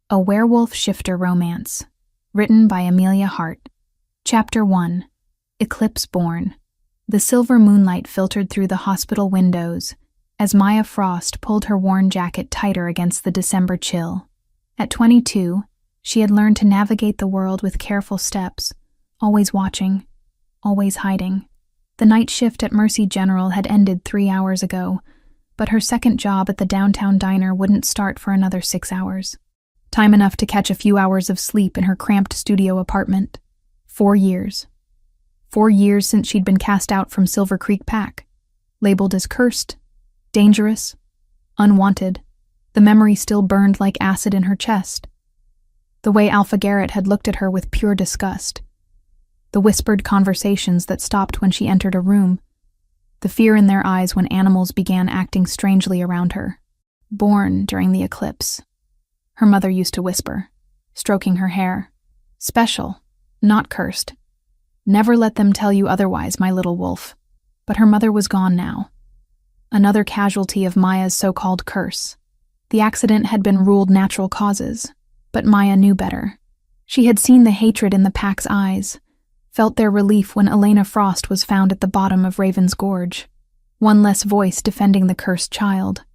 A Werewolf Shifter Romance, written by Amelia Hart. Chapter 1. Eclipse Born. The silver moonlight filtered through the hospital windows as Maya Frost pulled her worn jacket tighter against the December chill. At 22, she had learned to navigate the world with careful steps, always watching, always hiding. The night shift at Mercy General had ended 3 hours ago, but her second job at the downtown diner wouldn't start for another 6 hours. Time enough to catch a few hours of sleep in her cramped studio apartment. 4 years. 4 years since she'd been cast out from Silver Creek Pack. Labeled as cursed, dangerous, unwanted, the memory still burned like acid in her chest. The way Alpha Garrett had looked at her with pure disgust. The whispered conversations that stopped when she entered a room. The fear in their eyes when animals began acting strangely around her. Born during the eclipse. Her mother used to whisper, stroking her hair. Special, not cursed. Never let them tell you otherwise, my little wolf. But her mother was gone now. Another casualty of Maya's so-called curse. The accident had been ruled natural causes, but Maya knew better. She had seen the hatred in the pack's eyes, felt their relief when Elena Frost was found at the bottom of Raven's Gorge. One less voice defending the cursed child.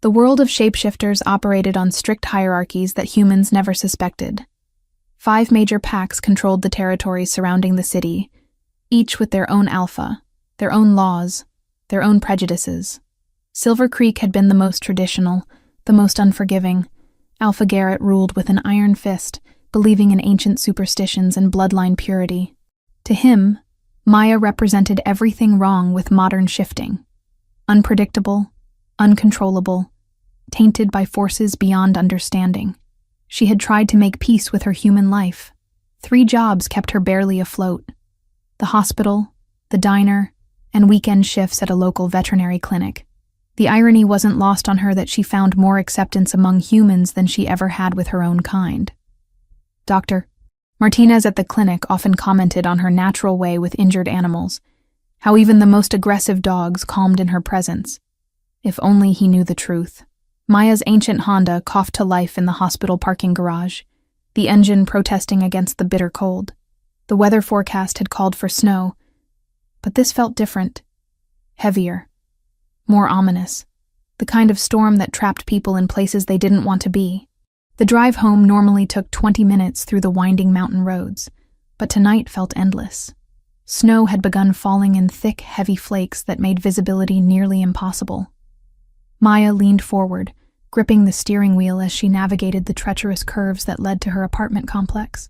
The world of shapeshifters operated on strict hierarchies that humans never suspected. 5 major packs controlled the territories surrounding the city, each with their own alpha, their own laws, their own prejudices. Silver Creek had been the most traditional, the most unforgiving. Alpha Garrett ruled with an iron fist, believing in ancient superstitions and bloodline purity. To him, Maya represented everything wrong with modern shifting. Unpredictable, uncontrollable, tainted by forces beyond understanding. She had tried to make peace with her human life. 3 jobs kept her barely afloat. The hospital, the diner, and weekend shifts at a local veterinary clinic. The irony wasn't lost on her that she found more acceptance among humans than she ever had with her own kind. Dr. Martinez at the clinic often commented on her natural way with injured animals, how even the most aggressive dogs calmed in her presence. If only he knew the truth. Maya's ancient Honda coughed to life in the hospital parking garage, the engine protesting against the bitter cold. The weather forecast had called for snow, but this felt different, heavier, more ominous, the kind of storm that trapped people in places they didn't want to be. The drive home normally took 20 minutes through the winding mountain roads, but tonight felt endless. Snow had begun falling in thick, heavy flakes that made visibility nearly impossible. Maya leaned forward, gripping the steering wheel as she navigated the treacherous curves that led to her apartment complex.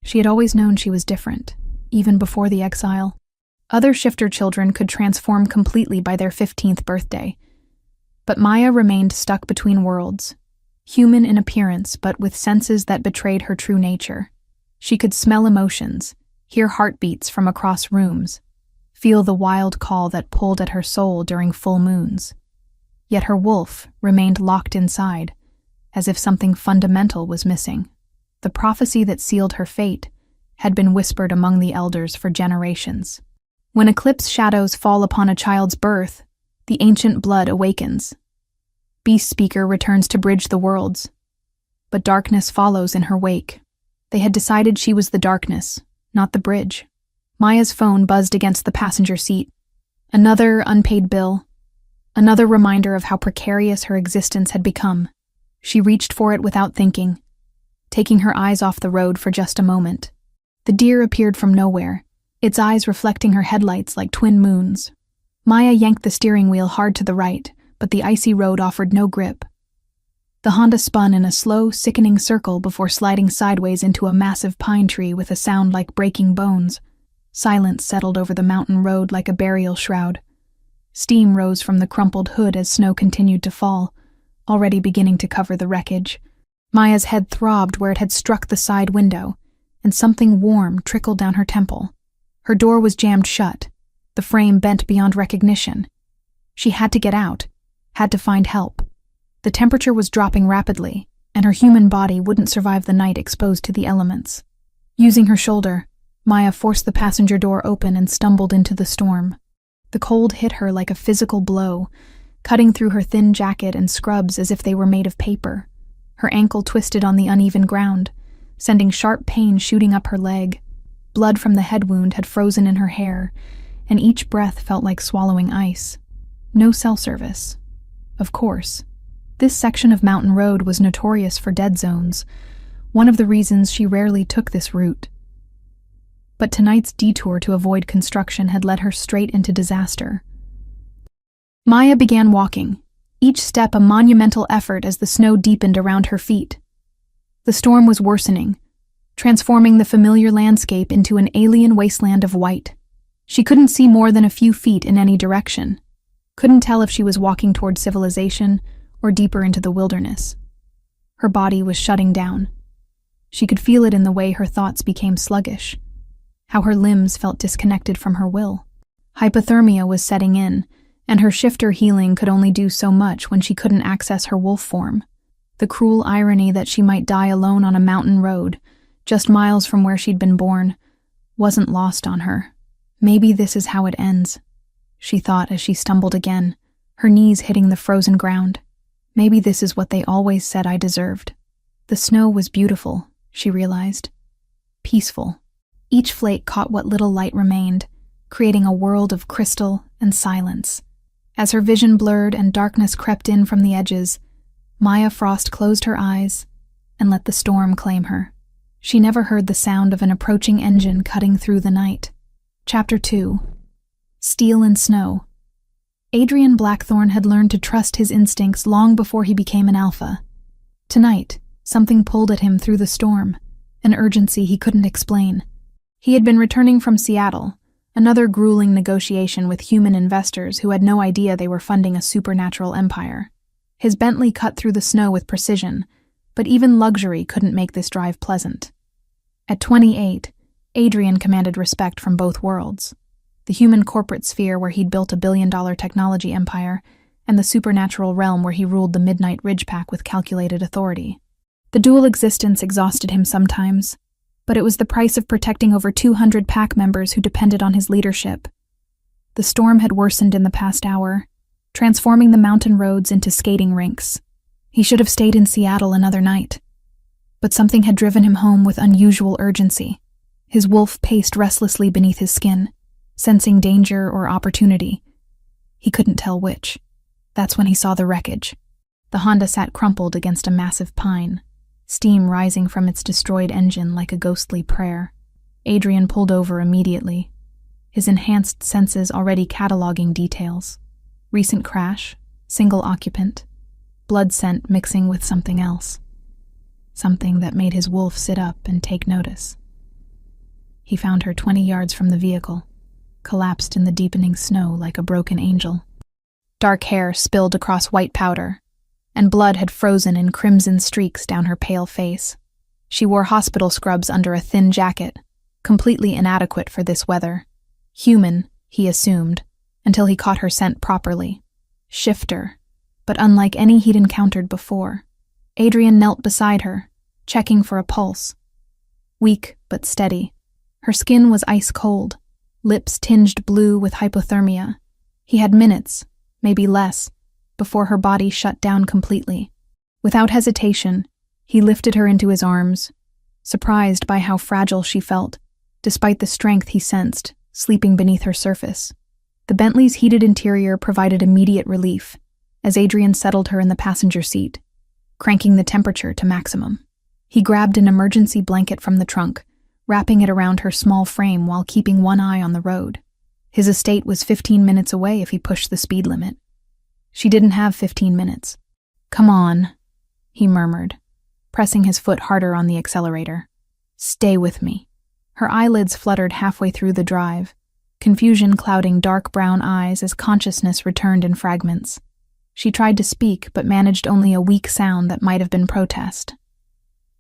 She had always known she was different, even before the exile. Other shifter children could transform completely by their 15th birthday. But Maya remained stuck between worlds, human in appearance but with senses that betrayed her true nature. She could smell emotions, hear heartbeats from across rooms, feel the wild call that pulled at her soul during full moons. Yet her wolf remained locked inside, as if something fundamental was missing. The prophecy that sealed her fate had been whispered among the elders for generations. When eclipse shadows fall upon a child's birth, the ancient blood awakens. Beast Speaker returns to bridge the worlds, but darkness follows in her wake. They had decided she was the darkness, not the bridge. Maya's phone buzzed against the passenger seat. Another unpaid bill. Another reminder of how precarious her existence had become. She reached for it without thinking, taking her eyes off the road for just a moment. The deer appeared from nowhere, its eyes reflecting her headlights like twin moons. Maya yanked the steering wheel hard to the right, but the icy road offered no grip. The Honda spun in a slow, sickening circle before sliding sideways into a massive pine tree with a sound like breaking bones. Silence settled over the mountain road like a burial shroud. Steam rose from the crumpled hood as snow continued to fall, already beginning to cover the wreckage. Maya's head throbbed where it had struck the side window, and something warm trickled down her temple. Her door was jammed shut, the frame bent beyond recognition. She had to get out, had to find help. The temperature was dropping rapidly, and her human body wouldn't survive the night exposed to the elements. Using her shoulder, Maya forced the passenger door open and stumbled into the storm. The cold hit her like a physical blow, cutting through her thin jacket and scrubs as if they were made of paper. Her ankle twisted on the uneven ground, sending sharp pain shooting up her leg. Blood from the head wound had frozen in her hair, and each breath felt like swallowing ice. No cell service. Of course. This section of mountain road was notorious for dead zones, one of the reasons she rarely took this route. But tonight's detour to avoid construction had led her straight into disaster. Maya began walking, each step a monumental effort as the snow deepened around her feet. The storm was worsening, transforming the familiar landscape into an alien wasteland of white. She couldn't see more than a few feet in any direction, couldn't tell if she was walking toward civilization or deeper into the wilderness. Her body was shutting down. She could feel it in the way her thoughts became sluggish, how her limbs felt disconnected from her will. Hypothermia was setting in, and her shifter healing could only do so much when she couldn't access her wolf form. The cruel irony that she might die alone on a mountain road, just miles from where she'd been born, wasn't lost on her. Maybe this is how it ends, she thought as she stumbled again, her knees hitting the frozen ground. Maybe this is what they always said I deserved. The snow was beautiful, she realized. Peaceful. Each flake caught what little light remained, creating a world of crystal and silence. As her vision blurred and darkness crept in from the edges, Maya Frost closed her eyes and let the storm claim her. She never heard the sound of an approaching engine cutting through the night. Chapter 2. Steel and Snow. Adrian Blackthorne had learned to trust his instincts long before he became an alpha. Tonight, something pulled at him through the storm, an urgency he couldn't explain. He had been returning from Seattle, another grueling negotiation with human investors who had no idea they were funding a supernatural empire. His Bentley cut through the snow with precision, but even luxury couldn't make this drive pleasant. At 28, Adrian commanded respect from both worlds. The human corporate sphere where he'd built a billion-dollar technology empire, and the supernatural realm where he ruled the Midnight Ridge Pack with calculated authority. The dual existence exhausted him sometimes, but it was the price of protecting over 200 pack members who depended on his leadership. The storm had worsened in the past hour, transforming the mountain roads into skating rinks. He should have stayed in Seattle another night. But something had driven him home with unusual urgency. His wolf paced restlessly beneath his skin, sensing danger or opportunity. He couldn't tell which. That's when he saw the wreckage. The Honda sat crumpled against a massive pine, steam rising from its destroyed engine like a ghostly prayer. Adrian pulled over immediately, his enhanced senses already cataloging details. Recent crash, single occupant, blood scent mixing with something else. Something that made his wolf sit up and take notice. He found her 20 yards from the vehicle, collapsed in the deepening snow like a broken angel. Dark hair spilled across white powder, and blood had frozen in crimson streaks down her pale face. She wore hospital scrubs under a thin jacket, completely inadequate for this weather. Human, he assumed, until he caught her scent properly. Shifter, but unlike any he'd encountered before. Adrian knelt beside her, checking for a pulse. Weak but steady. Her skin was ice cold, lips tinged blue with hypothermia. He had minutes, maybe less, before her body shut down completely. Without hesitation, he lifted her into his arms, surprised by how fragile she felt, despite the strength he sensed, sleeping beneath her surface. The Bentley's heated interior provided immediate relief, as Adrian settled her in the passenger seat, cranking the temperature to maximum. He grabbed an emergency blanket from the trunk, wrapping it around her small frame while keeping one eye on the road. His estate was 15 minutes away if he pushed the speed limit. She didn't have 15 minutes. "Come on," he murmured, pressing his foot harder on the accelerator. "Stay with me." Her eyelids fluttered halfway through the drive, confusion clouding dark brown eyes as consciousness returned in fragments. She tried to speak, but managed only a weak sound that might have been protest.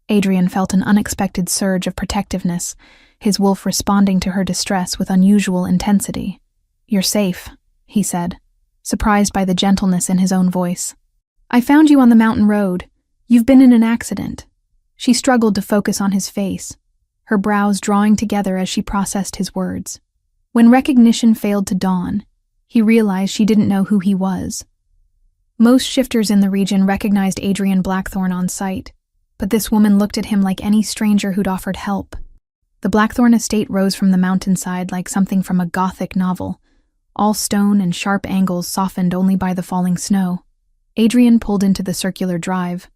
Adrian felt an unexpected surge of protectiveness, his wolf responding to her distress with unusual intensity. "You're safe," he said, surprised by the gentleness in his own voice. "I found you on the mountain road. You've been in an accident." She struggled to focus on his face, her brows drawing together as she processed his words. When recognition failed to dawn, he realized she didn't know who he was. Most shifters in the region recognized Adrian Blackthorne on sight, but this woman looked at him like any stranger who'd offered help. The Blackthorne estate rose from the mountainside like something from a Gothic novel, all stone and sharp angles softened only by the falling snow. Adrian pulled into the circular drive,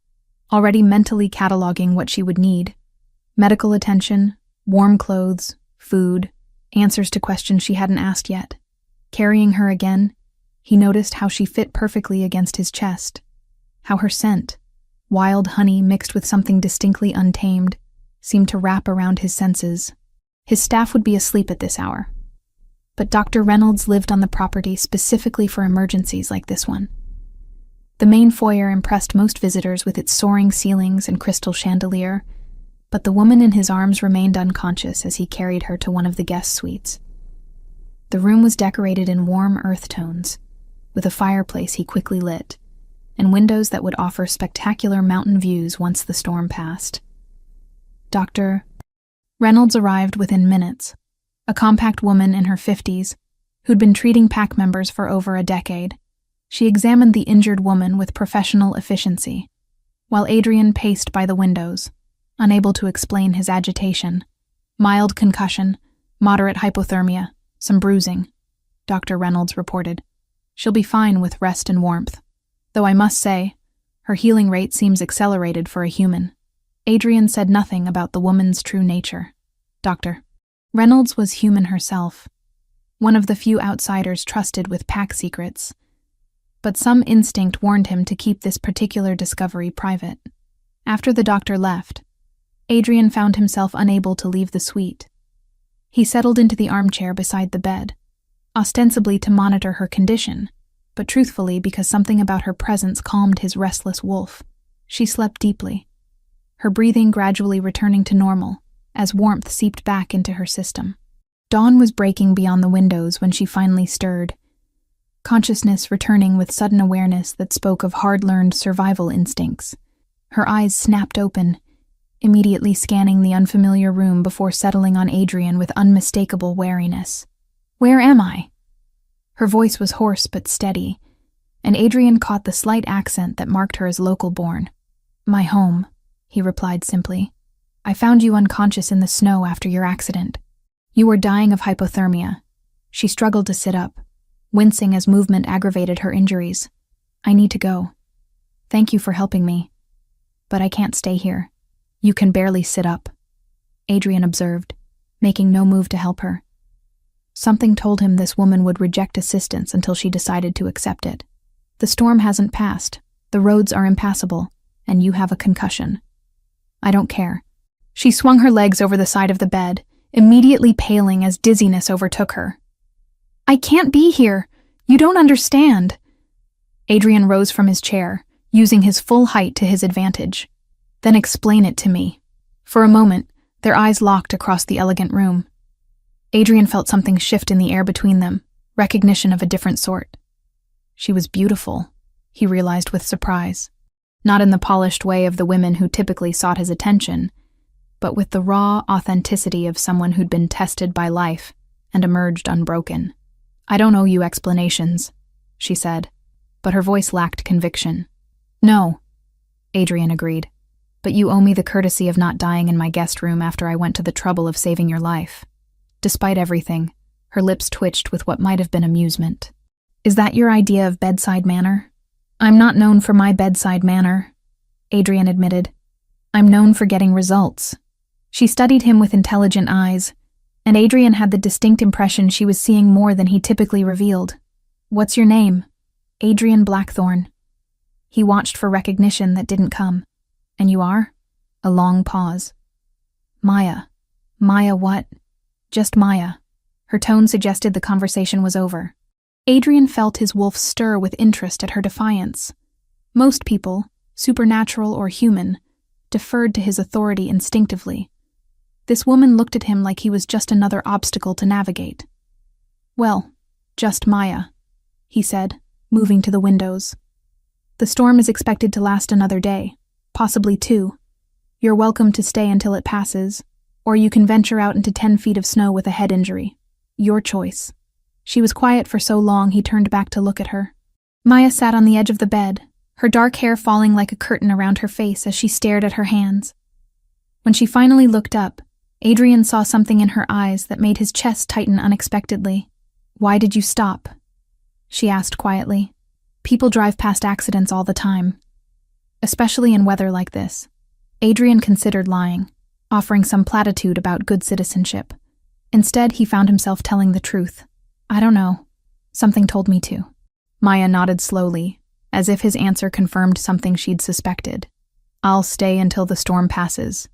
already mentally cataloging what she would need: medical attention, warm clothes, food, answers to questions she hadn't asked yet. Carrying her again, he noticed how she fit perfectly against his chest, how her scent, wild honey mixed with something distinctly untamed, seemed to wrap around his senses. His staff would be asleep at this hour, but Dr. Reynolds lived on the property specifically for emergencies like this one. The main foyer impressed most visitors with its soaring ceilings and crystal chandelier, but the woman in his arms remained unconscious as he carried her to one of the guest suites. The room was decorated in warm earth tones, with a fireplace he quickly lit, and windows that would offer spectacular mountain views once the storm passed. Dr. Reynolds arrived within minutes, a compact woman in her 50s, who'd been treating pack members for over a decade. She examined the injured woman with professional efficiency, while Adrian paced by the windows, unable to explain his agitation. Mild concussion, moderate hypothermia, some bruising, Dr. Reynolds reported. She'll be fine with rest and warmth, though I must say, her healing rate seems accelerated for a human. Adrian said nothing about the woman's true nature. Dr. Reynolds was human herself, one of the few outsiders trusted with pack secrets, but some instinct warned him to keep this particular discovery private. After the doctor left, Adrian found himself unable to leave the suite. He settled into the armchair beside the bed, ostensibly to monitor her condition, but truthfully because something about her presence calmed his restless wolf. She slept deeply, her breathing gradually returning to normal as warmth seeped back into her system. Dawn was breaking beyond the windows when she finally stirred, consciousness returning with sudden awareness that spoke of hard-learned survival instincts. Her eyes snapped open, immediately scanning the unfamiliar room before settling on Adrian with unmistakable wariness. "Where am I?" Her voice was hoarse but steady, and Adrian caught the slight accent that marked her as local-born. "My home," he replied simply. "I found you unconscious in the snow after your accident. You were dying of hypothermia." She struggled to sit up, wincing as movement aggravated her injuries. "I need to go. Thank you for helping me, but I can't stay here." "You can barely sit up," Adrian observed, making no move to help her. Something told him this woman would reject assistance until she decided to accept it. "The storm hasn't passed, the roads are impassable, and you have a concussion." "I don't care." She swung her legs over the side of the bed, immediately paling as dizziness overtook her. "I can't be here. You don't understand." Adrian rose from his chair, using his full height to his advantage. "Then explain it to me." For a moment, their eyes locked across the elegant room. Adrian felt something shift in the air between them, recognition of a different sort. She was beautiful, he realized with surprise. Not in the polished way of the women who typically sought his attention, but with the raw authenticity of someone who'd been tested by life and emerged unbroken. "I don't owe you explanations," she said, but her voice lacked conviction. "No," Adrian agreed, "but you owe me the courtesy of not dying in my guest room after I went to the trouble of saving your life." Despite everything, her lips twitched with what might have been amusement. "Is that your idea of bedside manner?" "I'm not known for my bedside manner," Adrian admitted. "I'm known for getting results." She studied him with intelligent eyes, and Adrian had the distinct impression she was seeing more than he typically revealed. "What's your name?" "Adrian Blackthorne." He watched for recognition that didn't come. "And you are?" A long pause. "Maya." "Maya what?" "Just Maya." Her tone suggested the conversation was over. Adrian felt his wolf stir with interest at her defiance. Most people, supernatural or human, deferred to his authority instinctively. This woman looked at him like he was just another obstacle to navigate. "Well, just Maya," he said, moving to the windows. "The storm is expected to last another day, possibly 2. You're welcome to stay until it passes, or you can venture out into 10 feet of snow with a head injury. Your choice." She was quiet for so long he turned back to look at her. Maya sat on the edge of the bed, her dark hair falling like a curtain around her face as she stared at her hands. When she finally looked up, Adrian saw something in her eyes that made his chest tighten unexpectedly. "Why did you stop?" she asked quietly. "People drive past accidents all the time, especially in weather like this." Adrian considered lying, offering some platitude about good citizenship. Instead, he found himself telling the truth. "I don't know. Something told me to." Maya nodded slowly, as if his answer confirmed something she'd suspected. "I'll stay until the storm passes.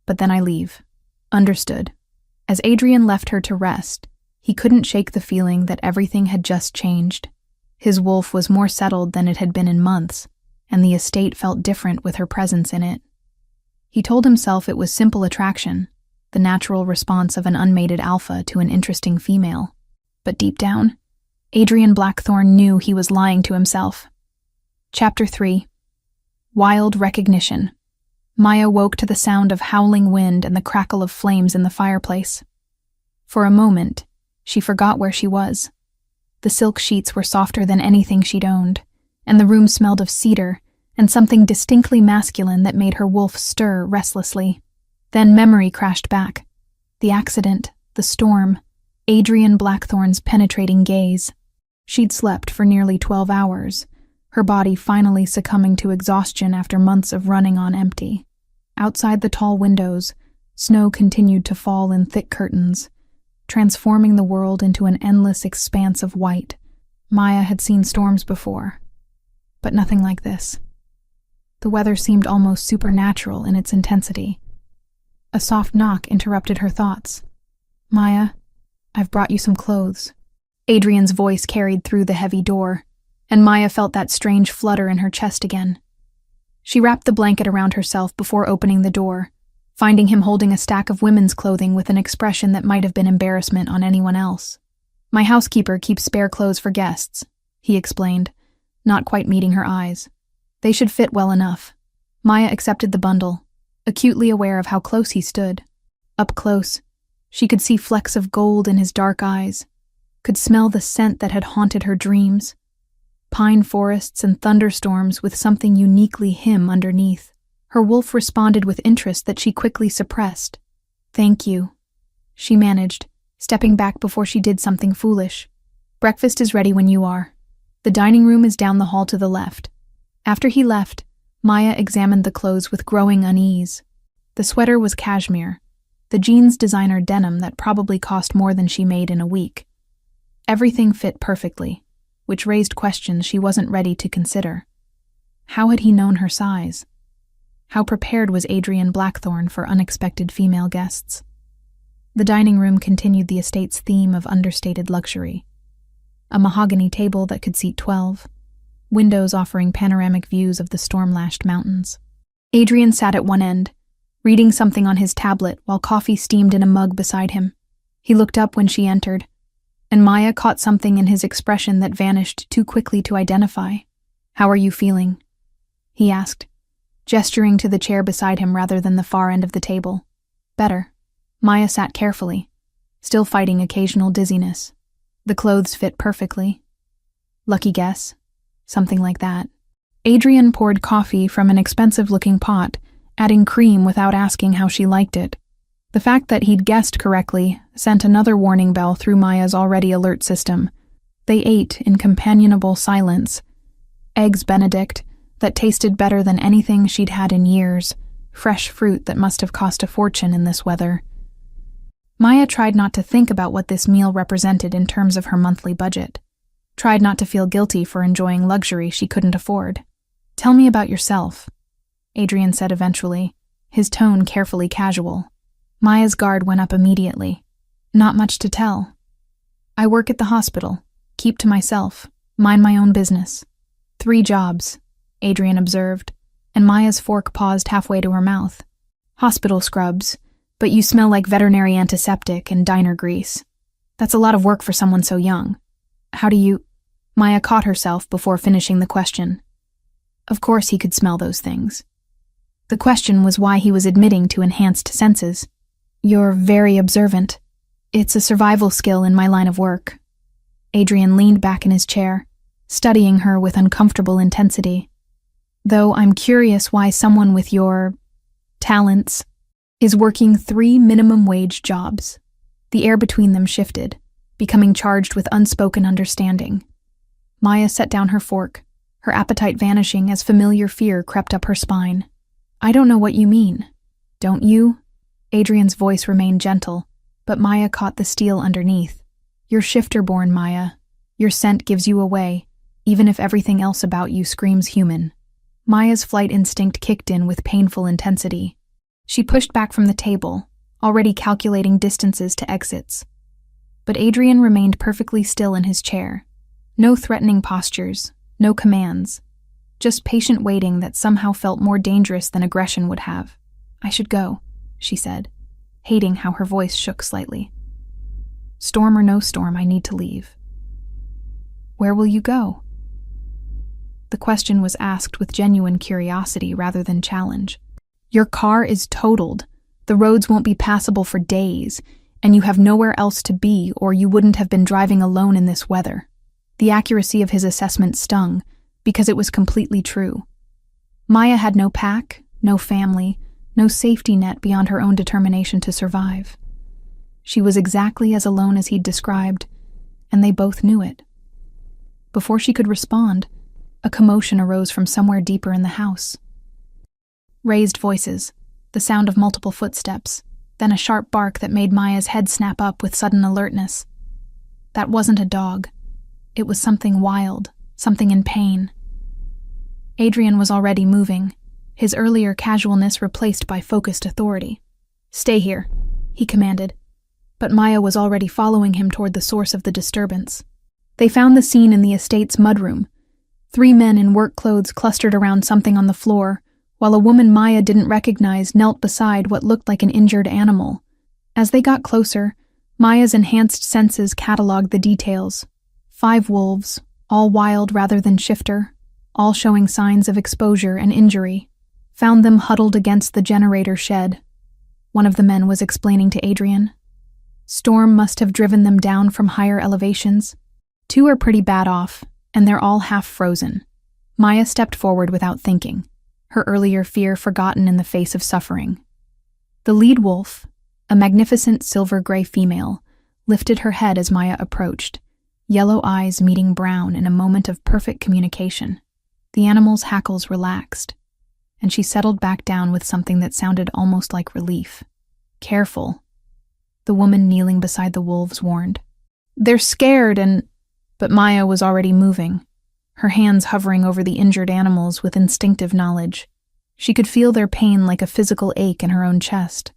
But then I leave." "Understood." As Adrian left her to rest, he couldn't shake the feeling that everything had just changed. His wolf was more settled than it had been in months, and the estate felt different with her presence in it. He told himself it was simple attraction, the natural response of an unmated alpha to an interesting female. But deep down, Adrian Blackthorne knew he was lying to himself. Chapter 3. Wild Recognition. Maya woke to the sound of howling wind and the crackle of flames in the fireplace. For a moment, she forgot where she was. The silk sheets were softer than anything she'd owned, and the room smelled of cedar and something distinctly masculine that made her wolf stir restlessly. Then memory crashed back. The accident, the storm, Adrian Blackthorne's penetrating gaze. She'd slept for nearly 12 hours, her body finally succumbing to exhaustion after months of running on empty. Outside the tall windows, snow continued to fall in thick curtains, transforming the world into an endless expanse of white. Maya had seen storms before, but nothing like this. The weather seemed almost supernatural in its intensity. A soft knock interrupted her thoughts. "Maya, I've brought you some clothes." Adrian's voice carried through the heavy door, and Maya felt that strange flutter in her chest again. She wrapped the blanket around herself before opening the door, finding him holding a stack of women's clothing with an expression that might have been embarrassment on anyone else. "My housekeeper keeps spare clothes for guests," he explained, not quite meeting her eyes. "They should fit well enough." Maya accepted the bundle, acutely aware of how close he stood. Up close, she could see flecks of gold in his dark eyes, could smell the scent that had haunted her dreams. Pine forests and thunderstorms with something uniquely him underneath. Her wolf responded with interest that she quickly suppressed. "Thank you," she managed, stepping back before she did something foolish. "Breakfast is ready when you are. The dining room is down the hall to the left." After he left, Maya examined the clothes with growing unease. The sweater was cashmere, the jeans designer denim that probably cost more than she made in a week. Everything fit perfectly, which raised questions she wasn't ready to consider. How had he known her size? How prepared was Adrian Blackthorne for unexpected female guests? The dining room continued the estate's theme of understated luxury. A mahogany table that could seat 12, windows offering panoramic views of the storm-lashed mountains. Adrian sat at one end, reading something on his tablet while coffee steamed in a mug beside him. He looked up when she entered, and Maya caught something in his expression that vanished too quickly to identify. "How are you feeling?" he asked, gesturing to the chair beside him rather than the far end of the table. "Better." Maya sat carefully, still fighting occasional dizziness. The clothes fit perfectly. "Lucky guess." Something like that. Adrian poured coffee from an expensive-looking pot, adding cream without asking how she liked it. The fact that he'd guessed correctly sent another warning bell through Maya's already alert system. They ate in companionable silence. Eggs Benedict that tasted better than anything she'd had in years, fresh fruit that must have cost a fortune in this weather. Maya tried not to think about what this meal represented in terms of her monthly budget. Tried not to feel guilty for enjoying luxury she couldn't afford. "Tell me about yourself," Adrian said eventually, his tone carefully casual. Maya's guard went up immediately. "Not much to tell. I work at the hospital, keep to myself, mind my own business." "3 jobs," Adrian observed, and Maya's fork paused halfway to her mouth. "Hospital scrubs, but you smell like veterinary antiseptic and diner grease. That's a lot of work for someone so young. How do you—" Maya caught herself before finishing the question. Of course he could smell those things. The question was why he was admitting to enhanced senses. "You're very observant. It's a survival skill in my line of work." Adrian leaned back in his chair, studying her with uncomfortable intensity. Though I'm curious why someone with your talents is working 3 minimum wage jobs. The air between them shifted, becoming charged with unspoken understanding. Maya set down her fork, her appetite vanishing as familiar fear crept up her spine. I don't know what you mean. Don't you? Adrian's voice remained gentle, but Maya caught the steel underneath. You're shifter-born, Maya. Your scent gives you away, even if everything else about you screams human. Maya's flight instinct kicked in with painful intensity. She pushed back from the table, already calculating distances to exits. But Adrian remained perfectly still in his chair. No threatening postures, no commands. Just patient waiting that somehow felt more dangerous than aggression would have. I should go, she said, hating how her voice shook slightly. Storm or no storm, I need to leave. Where will you go? The question was asked with genuine curiosity rather than challenge. Your car is totaled. The roads won't be passable for days, and you have nowhere else to be, or you wouldn't have been driving alone in this weather. The accuracy of his assessment stung, because it was completely true. Maya had no pack, no family, no safety net beyond her own determination to survive. She was exactly as alone as he'd described, and they both knew it. Before she could respond, a commotion arose from somewhere deeper in the house. Raised voices, the sound of multiple footsteps, then a sharp bark that made Maya's head snap up with sudden alertness. That wasn't a dog. It was something wild, something in pain. Adrian was already moving, his earlier casualness replaced by focused authority. Stay here, he commanded, but Maya was already following him toward the source of the disturbance. They found the scene in the estate's mudroom. 3 men in work clothes clustered around something on the floor, while a woman Maya didn't recognize knelt beside what looked like an injured animal. As they got closer, Maya's enhanced senses cataloged the details. 5 wolves, all wild rather than shifter, all showing signs of exposure and injury. Found them huddled against the generator shed. One of the men was explaining to Adrian. Storm must have driven them down from higher elevations. 2 are pretty bad off, and they're all half frozen. Maya stepped forward without thinking, her earlier fear forgotten in the face of suffering. The lead wolf, a magnificent silver-gray female, lifted her head as Maya approached, yellow eyes meeting brown in a moment of perfect communication. The animal's hackles relaxed, and she settled back down with something that sounded almost like relief. Careful, the woman kneeling beside the wolves warned. They're scared But Maya was already moving, her hands hovering over the injured animals with instinctive knowledge. She could feel their pain like a physical ache in her own chest,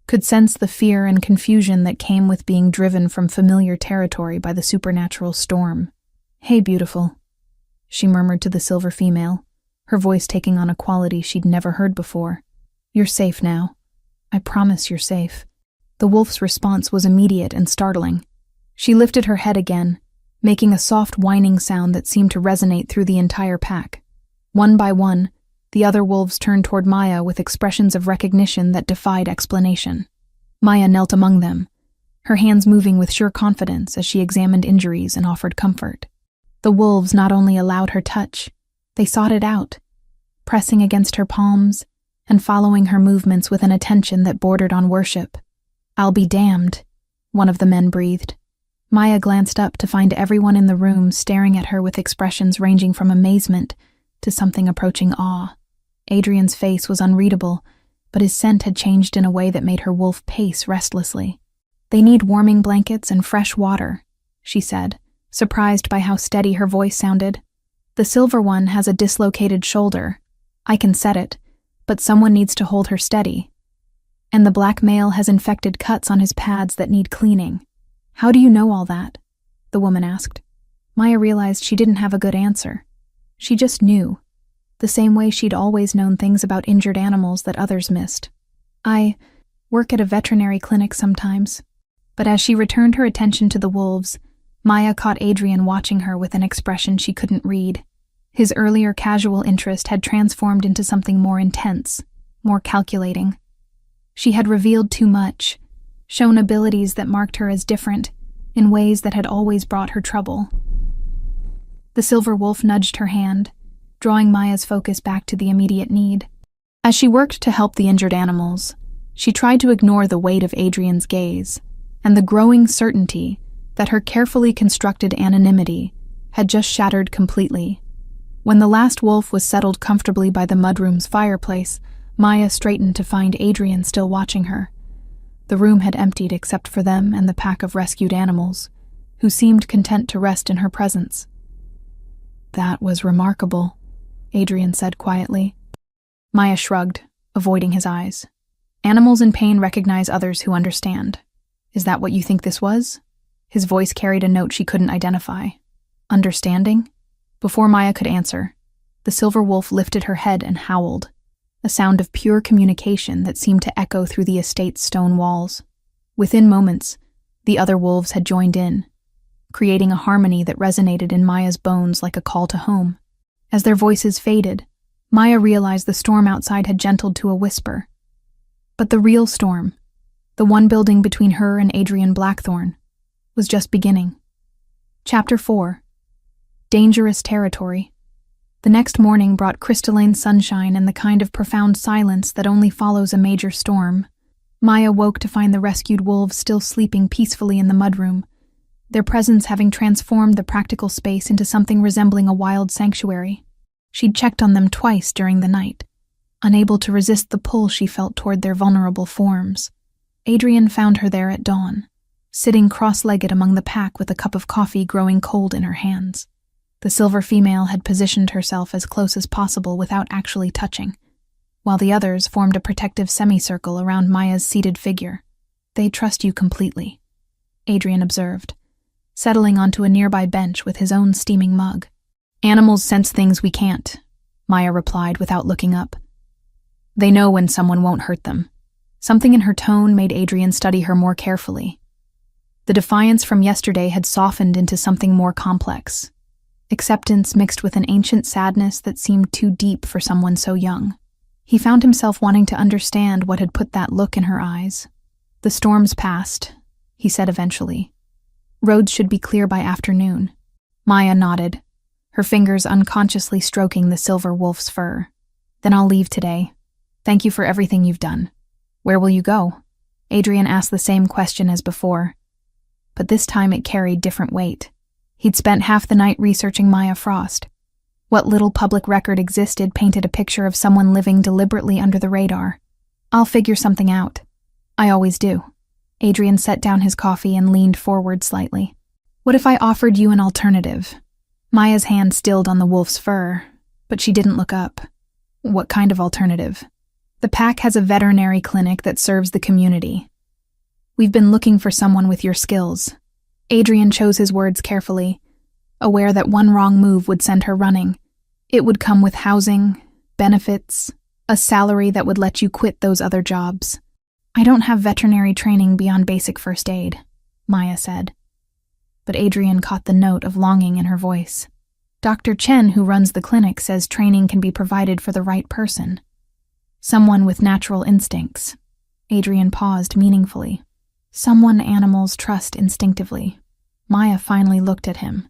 could sense the fear and confusion that came with being driven from familiar territory by the supernatural storm. Hey, beautiful, she murmured to the silver female, her voice taking on a quality she'd never heard before. You're safe now. I promise you're safe. The wolf's response was immediate and startling. She lifted her head again, making a soft whining sound that seemed to resonate through the entire pack. One by one, the other wolves turned toward Maya with expressions of recognition that defied explanation. Maya knelt among them, her hands moving with sure confidence as she examined injuries and offered comfort. The wolves not only allowed her touch, they sought it out, pressing against her palms and following her movements with an attention that bordered on worship. I'll be damned, one of the men breathed. Maya glanced up to find everyone in the room staring at her with expressions ranging from amazement to something approaching awe. Adrian's face was unreadable, but his scent had changed in a way that made her wolf pace restlessly. They need warming blankets and fresh water, she said, surprised by how steady her voice sounded. The silver one has a dislocated shoulder. I can set it, but someone needs to hold her steady. And the black male has infected cuts on his pads that need cleaning. How do you know all that? The woman asked. Maya realized she didn't have a good answer. She just knew, the same way she'd always known things about injured animals that others missed. I work at a veterinary clinic sometimes. But as she returned her attention to the wolves, Maya caught Adrian watching her with an expression she couldn't read. His earlier casual interest had transformed into something more intense, more calculating. She had revealed too much, shown abilities that marked her as different, in ways that had always brought her trouble. The silver wolf nudged her hand, drawing Maya's focus back to the immediate need. As she worked to help the injured animals, she tried to ignore the weight of Adrian's gaze and the growing certainty that her carefully constructed anonymity had just shattered completely. When the last wolf was settled comfortably by the mudroom's fireplace, Maya straightened to find Adrian still watching her. The room had emptied except for them and the pack of rescued animals, who seemed content to rest in her presence. "That was remarkable," Adrian said quietly. Maya shrugged, avoiding his eyes. "Animals in pain recognize others who understand. Is that what you think this was?" His voice carried a note she couldn't identify. Understanding? Before Maya could answer, the silver wolf lifted her head and howled, a sound of pure communication that seemed to echo through the estate's stone walls. Within moments, the other wolves had joined in, creating a harmony that resonated in Maya's bones like a call to home. As their voices faded, Maya realized the storm outside had gentled to a whisper. But the real storm, the one building between her and Adrian Blackthorne, was just beginning. Chapter 4. Dangerous Territory. The next morning brought crystalline sunshine and the kind of profound silence that only follows a major storm. Maya woke to find the rescued wolves still sleeping peacefully in the mudroom, their presence having transformed the practical space into something resembling a wild sanctuary. She'd checked on them twice during the night, unable to resist the pull she felt toward their vulnerable forms. Adrian found her there at dawn, sitting cross-legged among the pack with a cup of coffee growing cold in her hands. The silver female had positioned herself as close as possible without actually touching, while the others formed a protective semicircle around Maya's seated figure. "They trust you completely," Adrian observed, settling onto a nearby bench with his own steaming mug. "Animals sense things we can't," Maya replied without looking up. "They know when someone won't hurt them." Something in her tone made Adrian study her more carefully. The defiance from yesterday had softened into something more complex, acceptance mixed with an ancient sadness that seemed too deep for someone so young. He found himself wanting to understand what had put that look in her eyes. "The storm's passed," he said eventually. "Roads should be clear by afternoon." Maya nodded, her fingers unconsciously stroking the silver wolf's fur. "Then I'll leave today. Thank you for everything you've done." "Where will you go?" Adrian asked the same question as before, but this time it carried different weight. He'd spent half the night researching Maya Frost. What little public record existed painted a picture of someone living deliberately under the radar. "I'll figure something out. I always do." Adrian set down his coffee and leaned forward slightly. "What if I offered you an alternative?" Maya's hand stilled on the wolf's fur, but she didn't look up. "What kind of alternative?" "The pack has a veterinary clinic that serves the community. We've been looking for someone with your skills." Adrian chose his words carefully, aware that one wrong move would send her running. It would come with housing, benefits, a salary that would let you quit those other jobs. "I don't have veterinary training beyond basic first aid," Maya said. But Adrian caught the note of longing in her voice. "Dr. Chen, who runs the clinic, says training can be provided for the right person. Someone with natural instincts." Adrian paused meaningfully. "Someone animals trust instinctively." Maya finally looked at him,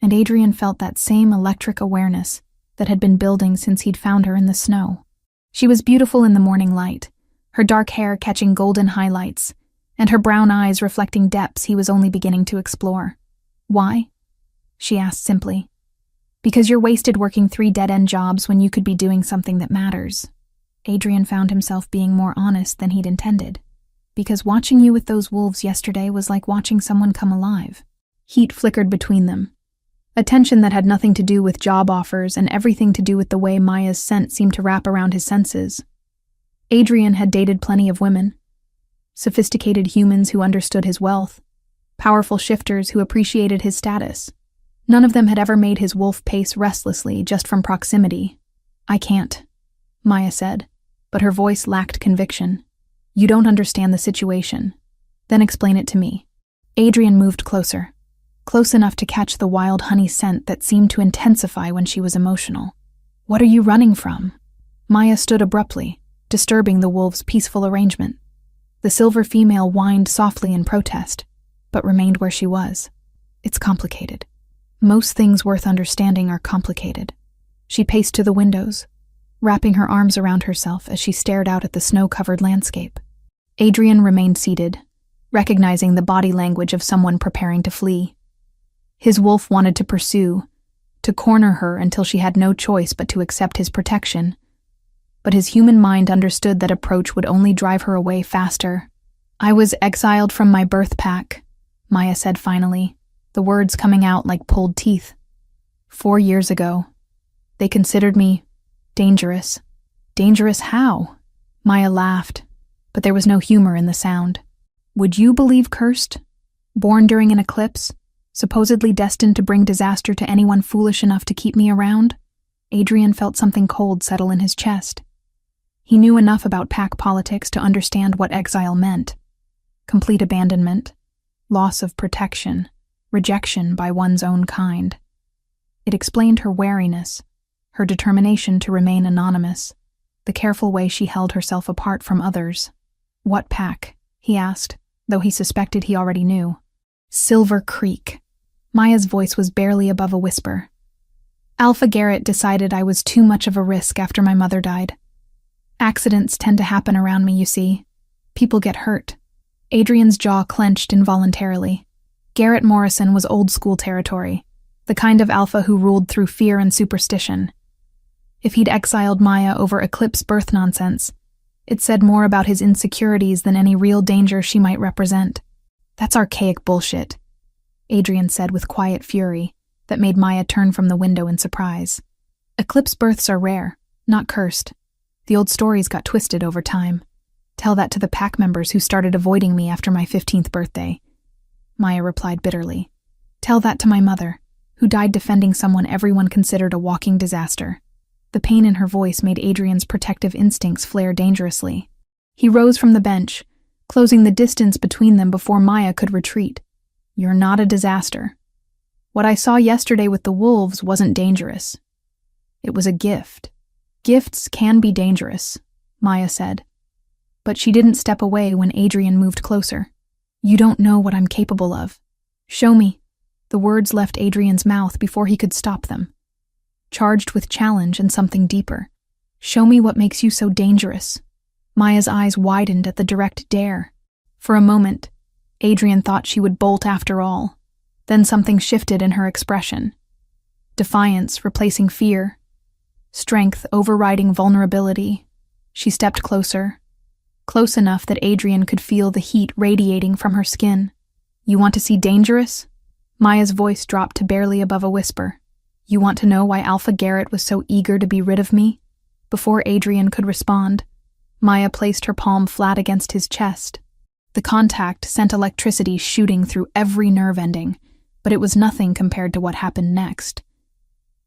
and Adrian felt that same electric awareness that had been building since he'd found her in the snow. She was beautiful in the morning light, her dark hair catching golden highlights, and her brown eyes reflecting depths he was only beginning to explore. "Why?" she asked simply. "Because you're wasted working 3 dead-end jobs when you could be doing something that matters." Adrian found himself being more honest than he'd intended. "Because watching you with those wolves yesterday was like watching someone come alive." Heat flickered between them, a tension that had nothing to do with job offers and everything to do with the way Maya's scent seemed to wrap around his senses. Adrian had dated plenty of women, sophisticated humans who understood his wealth, powerful shifters who appreciated his status. None of them had ever made his wolf pace restlessly just from proximity. "I can't," Maya said, but her voice lacked conviction. "You don't understand the situation. Then explain it to me." Adrian moved closer, close enough to catch the wild honey scent that seemed to intensify when she was emotional. "What are you running from?" Maya stood abruptly, disturbing the wolves' peaceful arrangement. The silver female whined softly in protest, but remained where she was. "It's complicated." Most things worth understanding are complicated. She paced to the windows, wrapping her arms around herself as she stared out at the snow-covered landscape. Adrian remained seated, recognizing the body language of someone preparing to flee. His wolf wanted to pursue, to corner her until she had no choice but to accept his protection. But his human mind understood that approach would only drive her away faster. "I was exiled from my birth pack," Maya said finally, the words coming out like pulled teeth. 4 years ago. They considered me dangerous. Dangerous how? Maya laughed, but there was no humor in the sound. "Would you believe cursed? Born during an eclipse? Supposedly destined to bring disaster to anyone foolish enough to keep me around?" Adrian felt something cold settle in his chest. He knew enough about pack politics to understand what exile meant. Complete abandonment, loss of protection, rejection by one's own kind. It explained her wariness, her determination to remain anonymous, the careful way she held herself apart from others. "What pack?" he asked, though he suspected he already knew. "Silver Creek." Maya's voice was barely above a whisper. "Alpha Garrett decided I was too much of a risk after my mother died. Accidents tend to happen around me, you see. People get hurt." Adrian's jaw clenched involuntarily. Garrett Morrison was old-school territory, the kind of alpha who ruled through fear and superstition. If he'd exiled Maya over eclipse birth nonsense, it said more about his insecurities than any real danger she might represent. "That's archaic bullshit," Adrian said with quiet fury that made Maya turn from the window in surprise. "Eclipse births are rare, not cursed. The old stories got twisted over time. Tell that to the pack members who started avoiding me after my 15th birthday. Maya replied bitterly. "Tell that to my mother, who died defending someone everyone considered a walking disaster." The pain in her voice made Adrian's protective instincts flare dangerously. He rose from the bench, closing the distance between them before Maya could retreat. "You're not a disaster. What I saw yesterday with the wolves wasn't dangerous. It was a gift. Gifts can be dangerous," Maya said. But she didn't step away when Adrian moved closer. "You don't know what I'm capable of. Show me." The words left Adrian's mouth before he could stop them, charged with challenge and something deeper. "Show me what makes you so dangerous." Maya's eyes widened at the direct dare. For a moment, Adrian thought she would bolt after all. Then something shifted in her expression. Defiance replacing fear. Strength overriding vulnerability. She stepped closer, close enough that Adrian could feel the heat radiating from her skin. "You want to see dangerous?" Maya's voice dropped to barely above a whisper. "You want to know why Alpha Garrett was so eager to be rid of me?" Before Adrian could respond, Maya placed her palm flat against his chest. The contact sent electricity shooting through every nerve ending, but it was nothing compared to what happened next.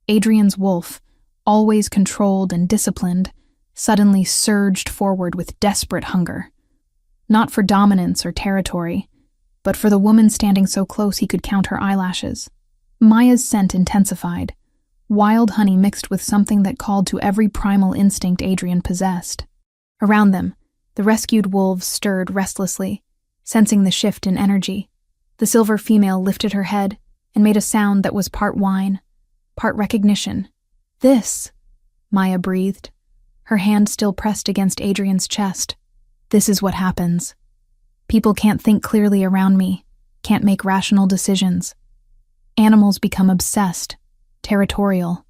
Adrian's wolf, always controlled and disciplined, suddenly surged forward with desperate hunger. Not for dominance or territory, but for the woman standing so close he could count her eyelashes. Maya's scent intensified, wild honey mixed with something that called to every primal instinct Adrian possessed. Around them, the rescued wolves stirred restlessly, sensing the shift in energy. The silver female lifted her head and made a sound that was part whine, part recognition. "This," Maya breathed, her hand still pressed against Adrian's chest. "This is what happens. People can't think clearly around me, can't make rational decisions. Animals become obsessed, territorial.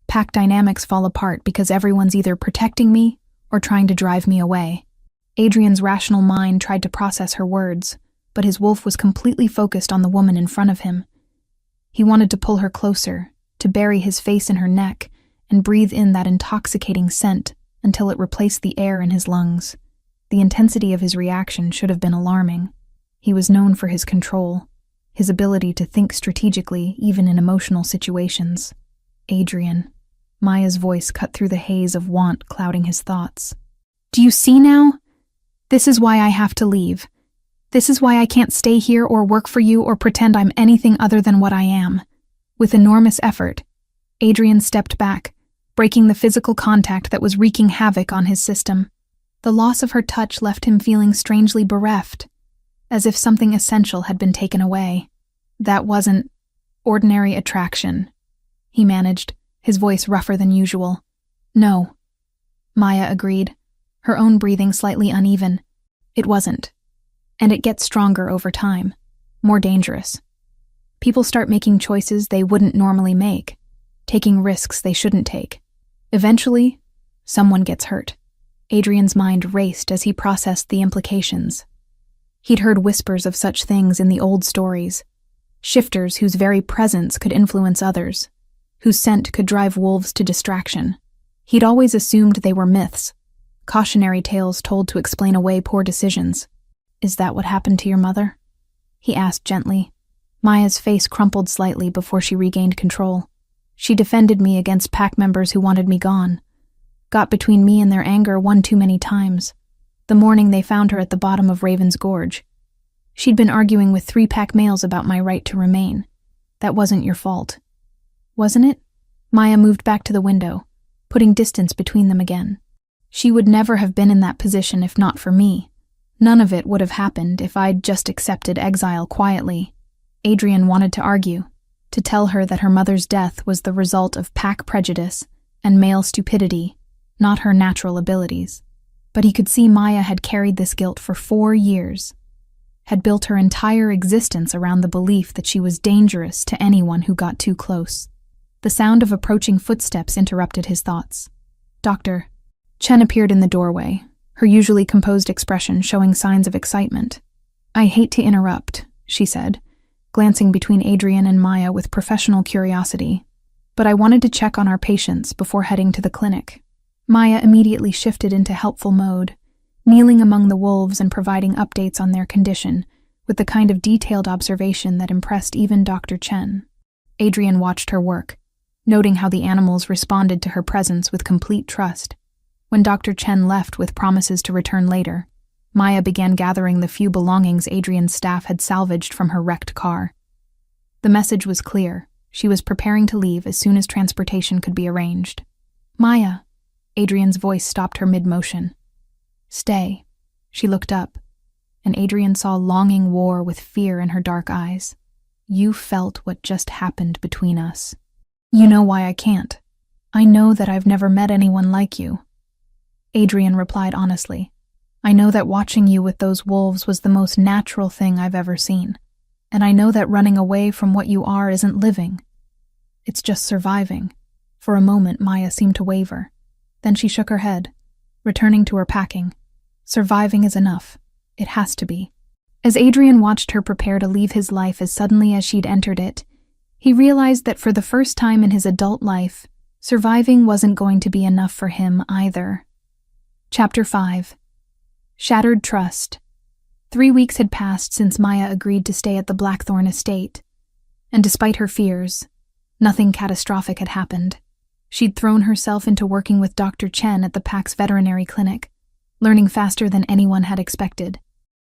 Pack dynamics fall apart because everyone's either protecting me or trying to drive me away." Adrian's rational mind tried to process her words, but his wolf was completely focused on the woman in front of him. He wanted to pull her closer, to bury his face in her neck and breathe in that intoxicating scent until it replaced the air in his lungs. The intensity of his reaction should have been alarming. He was known for his control, his ability to think strategically even in emotional situations. "Adrian." Maya's voice cut through the haze of want clouding his thoughts. "Do you see now? This is why I have to leave. This is why I can't stay here or work for you or pretend I'm anything other than what I am." With enormous effort, Adrian stepped back, breaking the physical contact that was wreaking havoc on his system. The loss of her touch left him feeling strangely bereft, as if something essential had been taken away. That wasn't Ordinary attraction, he managed, his voice rougher than usual. No, Maya agreed, her own breathing slightly uneven. It wasn't. And it gets stronger over time, more dangerous. People start making choices they wouldn't normally make, taking risks they shouldn't take. Eventually, someone gets hurt. Adrian's mind raced as he processed the implications. He'd heard whispers of such things in the old stories, shifters whose very presence could influence others, whose scent could drive wolves to distraction. He'd always assumed they were myths, cautionary tales told to explain away poor decisions. Is that what happened to your mother? He asked gently. Maya's face crumpled slightly before she regained control. She defended me against pack members who wanted me gone. Got between me and their anger one too many times. The morning they found her at the bottom of Raven's Gorge. She'd been arguing with 3 pack males about my right to remain. That wasn't your fault. Wasn't it? Maya moved back to the window, putting distance between them again. She would never have been in that position if not for me. None of it would have happened if I'd just accepted exile quietly. Adrian wanted to argue, to tell her that her mother's death was the result of pack prejudice and male stupidity, not her natural abilities. But he could see Maya had carried this guilt for 4 years, had built her entire existence around the belief that she was dangerous to anyone who got too close. The sound of approaching footsteps interrupted his thoughts. Doctor. Chen appeared in the doorway, her usually composed expression showing signs of excitement. I hate to interrupt, she said, glancing between Adrian and Maya with professional curiosity, but I wanted to check on our patients before heading to the clinic. Maya immediately shifted into helpful mode, kneeling among the wolves and providing updates on their condition, with the kind of detailed observation that impressed even Dr. Chen. Adrian watched her work, noting how the animals responded to her presence with complete trust. When Dr. Chen left with promises to return later, Maya began gathering the few belongings Adrian's staff had salvaged from her wrecked car. The message was clear. She was preparing to leave as soon as transportation could be arranged. Maya, Adrian's voice stopped her mid-motion. Stay. She looked up, and Adrian saw longing war with fear in her dark eyes. You felt what just happened between us. You know why I can't. I know that I've never met anyone like you. Adrian replied honestly. I know that watching you with those wolves was the most natural thing I've ever seen. And I know that running away from what you are isn't living. It's just surviving. For a moment, Maya seemed to waver. Then she shook her head, returning to her packing. Surviving is enough. It has to be. As Adrian watched her prepare to leave his life as suddenly as she'd entered it, he realized that for the first time in his adult life, surviving wasn't going to be enough for him either. Chapter 5. Shattered Trust. 3 weeks had passed since Maya agreed to stay at the Blackthorn estate, and despite her fears, nothing catastrophic had happened. She'd thrown herself into working with Dr. Chen at the PAC's veterinary clinic, learning faster than anyone had expected.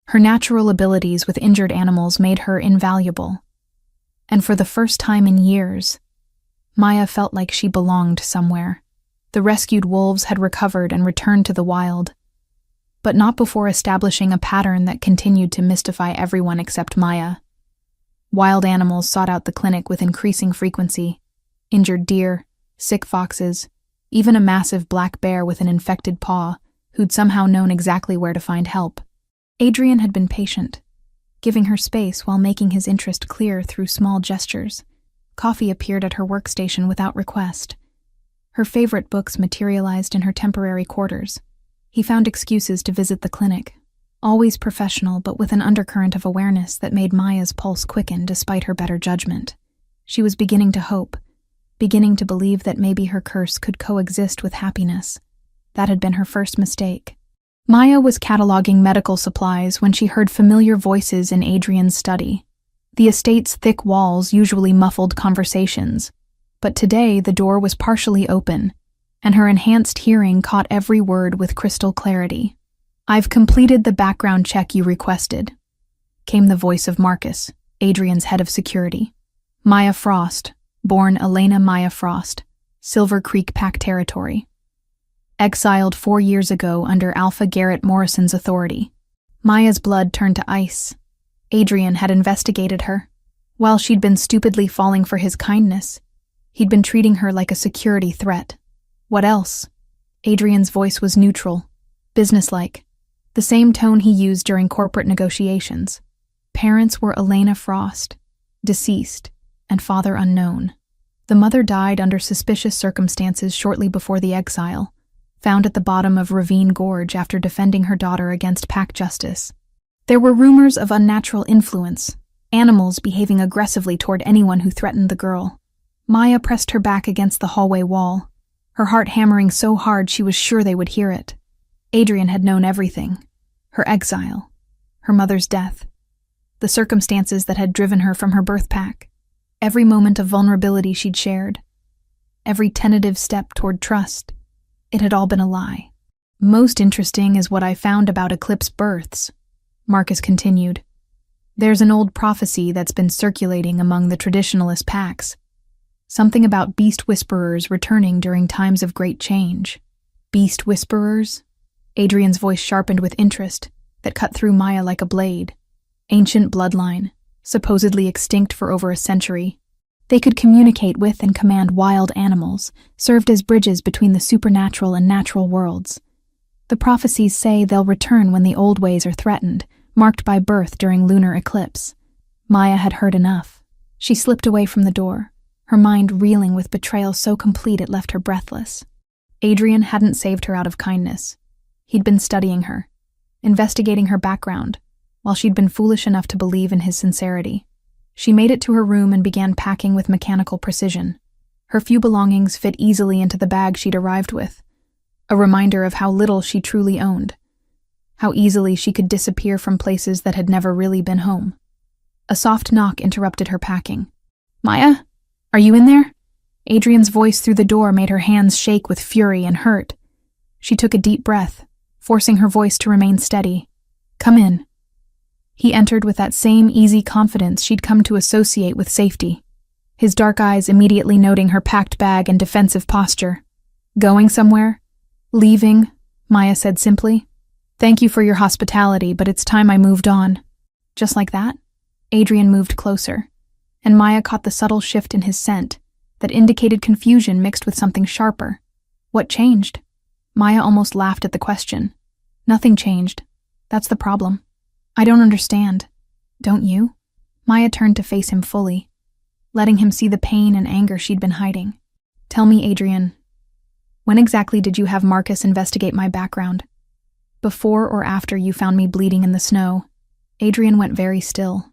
Her natural abilities with injured animals made her invaluable. And for the first time in years, Maya felt like she belonged somewhere. The rescued wolves had recovered and returned to the wild, but not before establishing a pattern that continued to mystify everyone except Maya. Wild animals sought out the clinic with increasing frequency. Injured deer, sick foxes, even a massive black bear with an infected paw who'd somehow known exactly where to find help. Adrian had been patient, giving her space while making his interest clear through small gestures. Coffee appeared at her workstation without request. Her favorite books materialized in her temporary quarters. He found excuses to visit the clinic, always professional but with an undercurrent of awareness that made Maya's pulse quicken despite her better judgment. She was beginning to hope, beginning to believe that maybe her curse could coexist with happiness. That had been her first mistake. Maya was cataloging medical supplies when she heard familiar voices in Adrian's study. The estate's thick walls usually muffled conversations, but today the door was partially open, and her enhanced hearing caught every word with crystal clarity. I've completed the background check you requested, came the voice of Marcus, Adrian's head of security. Maya Frost, born Elena Maya Frost, Silver Creek Pack Territory. Exiled 4 years ago under Alpha Garrett Morrison's authority. Maya's blood turned to ice. Adrian had investigated her. While she'd been stupidly falling for his kindness, he'd been treating her like a security threat. What else? Adrian's voice was neutral, businesslike, the same tone he used during corporate negotiations. Parents were Elena Frost, deceased, and father unknown. The mother died under suspicious circumstances shortly before the exile, found at the bottom of Ravine Gorge after defending her daughter against pack justice. There were rumors of unnatural influence, animals behaving aggressively toward anyone who threatened the girl. Maya pressed her back against the hallway wall, her heart hammering so hard she was sure they would hear it. Adrian had known everything: her exile, her mother's death, the circumstances that had driven her from her birth pack, every moment of vulnerability she'd shared, every tentative step toward trust. It had all been a lie. Most interesting is what I found about eclipse births, Marcus continued. There's an old prophecy that's been circulating among the traditionalist packs. Something about beast whisperers returning during times of great change. Beast whisperers? Adrian's voice sharpened with interest that cut through Maya like a blade. Ancient bloodline, supposedly extinct for over a century. They could communicate with and command wild animals, served as bridges between the supernatural and natural worlds. The prophecies say they'll return when the old ways are threatened, marked by birth during lunar eclipse. Maya had heard enough. She slipped away from the door, her mind reeling with betrayal so complete it left her breathless. Adrian hadn't saved her out of kindness. He'd been studying her, investigating her background, while she'd been foolish enough to believe in his sincerity. She made it to her room and began packing with mechanical precision. Her few belongings fit easily into the bag she'd arrived with, a reminder of how little she truly owned, how easily she could disappear from places that had never really been home. A soft knock interrupted her packing. "Maya? Are you in there?" Adrian's voice through the door made her hands shake with fury and hurt. She took a deep breath, forcing her voice to remain steady. "Come in." He entered with that same easy confidence she'd come to associate with safety, his dark eyes immediately noting her packed bag and defensive posture. "Going somewhere?" "Leaving," Maya said simply. "Thank you for your hospitality, but it's time I moved on." Just like that, Adrian moved closer, and Maya caught the subtle shift in his scent that indicated confusion mixed with something sharper. What changed? Maya almost laughed at the question. Nothing changed. That's the problem. I don't understand. Don't you? Maya turned to face him fully, letting him see the pain and anger she'd been hiding. "Tell me, Adrian, when exactly did you have Marcus investigate my background? Before or after you found me bleeding in the snow?" Adrian went very still,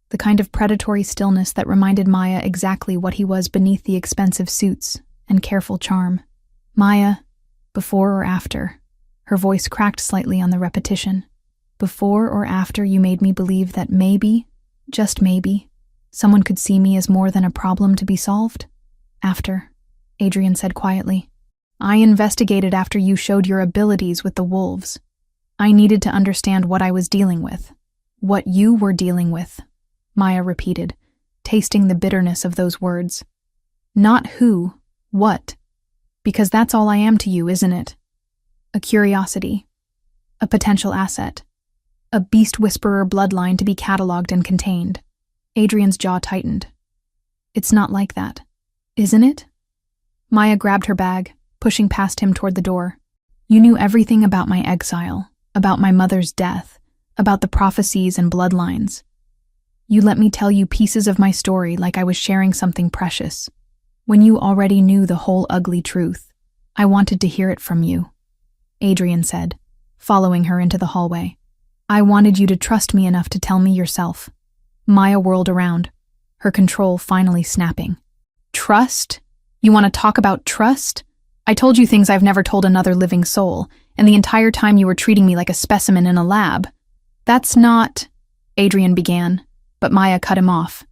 the kind of predatory stillness that reminded Maya exactly what he was beneath the expensive suits and careful charm. "Maya, before or after?" Her voice cracked slightly on the repetition. "Before or after you made me believe that maybe, just maybe, someone could see me as more than a problem to be solved?" "After," Adrian said quietly. "I investigated after you showed your abilities with the wolves. I needed to understand what I was dealing with. What you were dealing with," Maya repeated, tasting the bitterness of those words. "Not who, what. Because that's all I am to you, isn't it? A curiosity, a potential asset, a beast whisperer bloodline to be cataloged and contained." Adrian's jaw tightened. "It's not like that, isn't it?" Maya grabbed her bag, pushing past him toward the door. "You knew everything about my exile, about my mother's death, about the prophecies and bloodlines. You let me tell you pieces of my story like I was sharing something precious, when you already knew the whole ugly truth. I wanted to hear it from you," Adrian said, following her into the hallway. "I wanted you to trust me enough to tell me yourself." Maya whirled around, her control finally snapping. "Trust? You want to talk about trust? I told you things I've never told another living soul, and the entire time you were treating me like a specimen in a lab." "That's not," Adrian began, but Maya cut him off.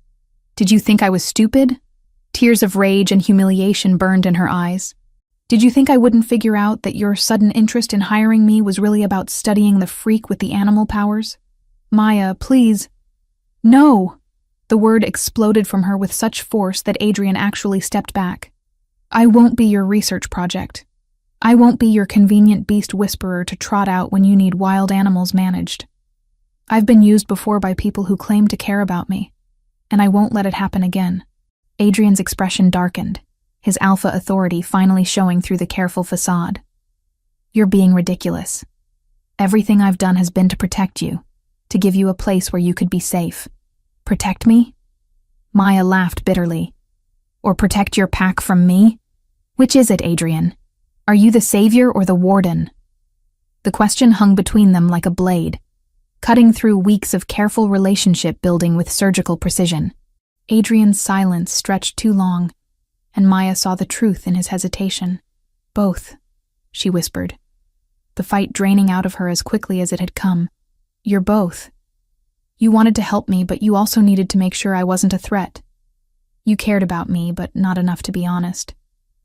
"Did you think I was stupid?" Tears of rage and humiliation burned in her eyes. "Did you think I wouldn't figure out that your sudden interest in hiring me was really about studying the freak with the animal powers?" "Maya, please." "No!" The word exploded from her with such force that Adrian actually stepped back. "I won't be your research project. I won't be your convenient beast whisperer to trot out when you need wild animals managed. I've been used before by people who claim to care about me. and I won't let it happen again." Adrian's expression darkened, his alpha authority finally showing through the careful facade. "You're being ridiculous. Everything I've done has been to protect you, to give you a place where you could be safe. Protect me?" Maya laughed bitterly. "Or protect your pack from me? Which is it, Adrian? Are you the savior or the warden?" The question hung between them like a blade, cutting through weeks of careful relationship building with surgical precision. Adrian's silence stretched too long, and Maya saw the truth in his hesitation. "Both," she whispered, the fight draining out of her as quickly as it had come. "You're both. You wanted to help me, but you also needed to make sure I wasn't a threat. You cared about me, but not enough to be honest.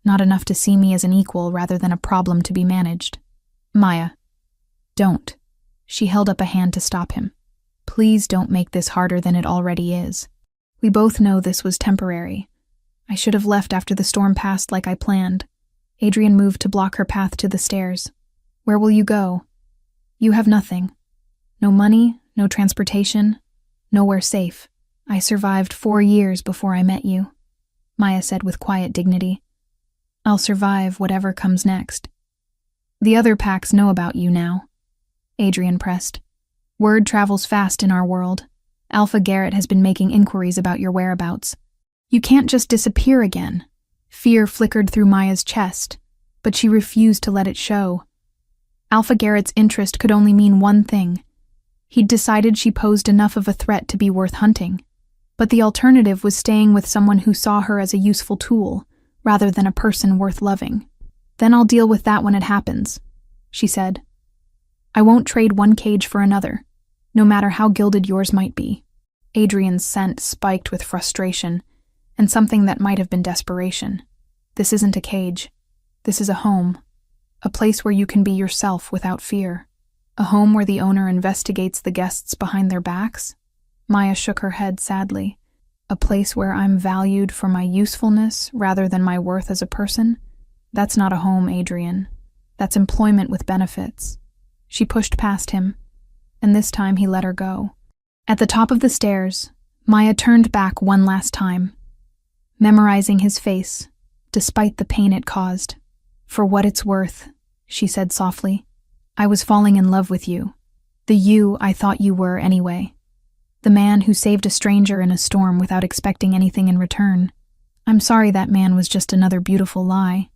Not enough to see me as an equal rather than a problem to be managed." "Maya, don't." She held up a hand to stop him. "Please don't make this harder than it already is. We both know this was temporary. I should have left after the storm passed like I planned." Adrian moved to block her path to the stairs. "Where will you go? You have nothing. No money, no transportation, nowhere safe. I survived 4 years before I met you," Maya said with quiet dignity. "I'll survive whatever comes next." "The other packs know about you now," Adrian pressed. "Word travels fast in our world. Alpha Garrett has been making inquiries about your whereabouts. You can't just disappear again." Fear flickered through Maya's chest, but she refused to let it show. Alpha Garrett's interest could only mean one thing. He'd decided she posed enough of a threat to be worth hunting, but the alternative was staying with someone who saw her as a useful tool, rather than a person worth loving. "Then I'll deal with that when it happens," she said. "I won't trade one cage for another, no matter how gilded yours might be." Adrian's scent spiked with frustration, and something that might have been desperation. "This isn't a cage. This is a home. A place where you can be yourself without fear. A home where the owner investigates the guests behind their backs?" Maya shook her head sadly. "A place where I'm valued for my usefulness rather than my worth as a person? That's not a home, Adrian. That's employment with benefits." She pushed past him, and this time he let her go. At the top of the stairs, Maya turned back one last time, memorizing his face, despite the pain it caused. "For what it's worth," she said softly, "I was falling in love with you. The you I thought you were anyway. The man who saved a stranger in a storm without expecting anything in return. I'm sorry that man was just another beautiful lie."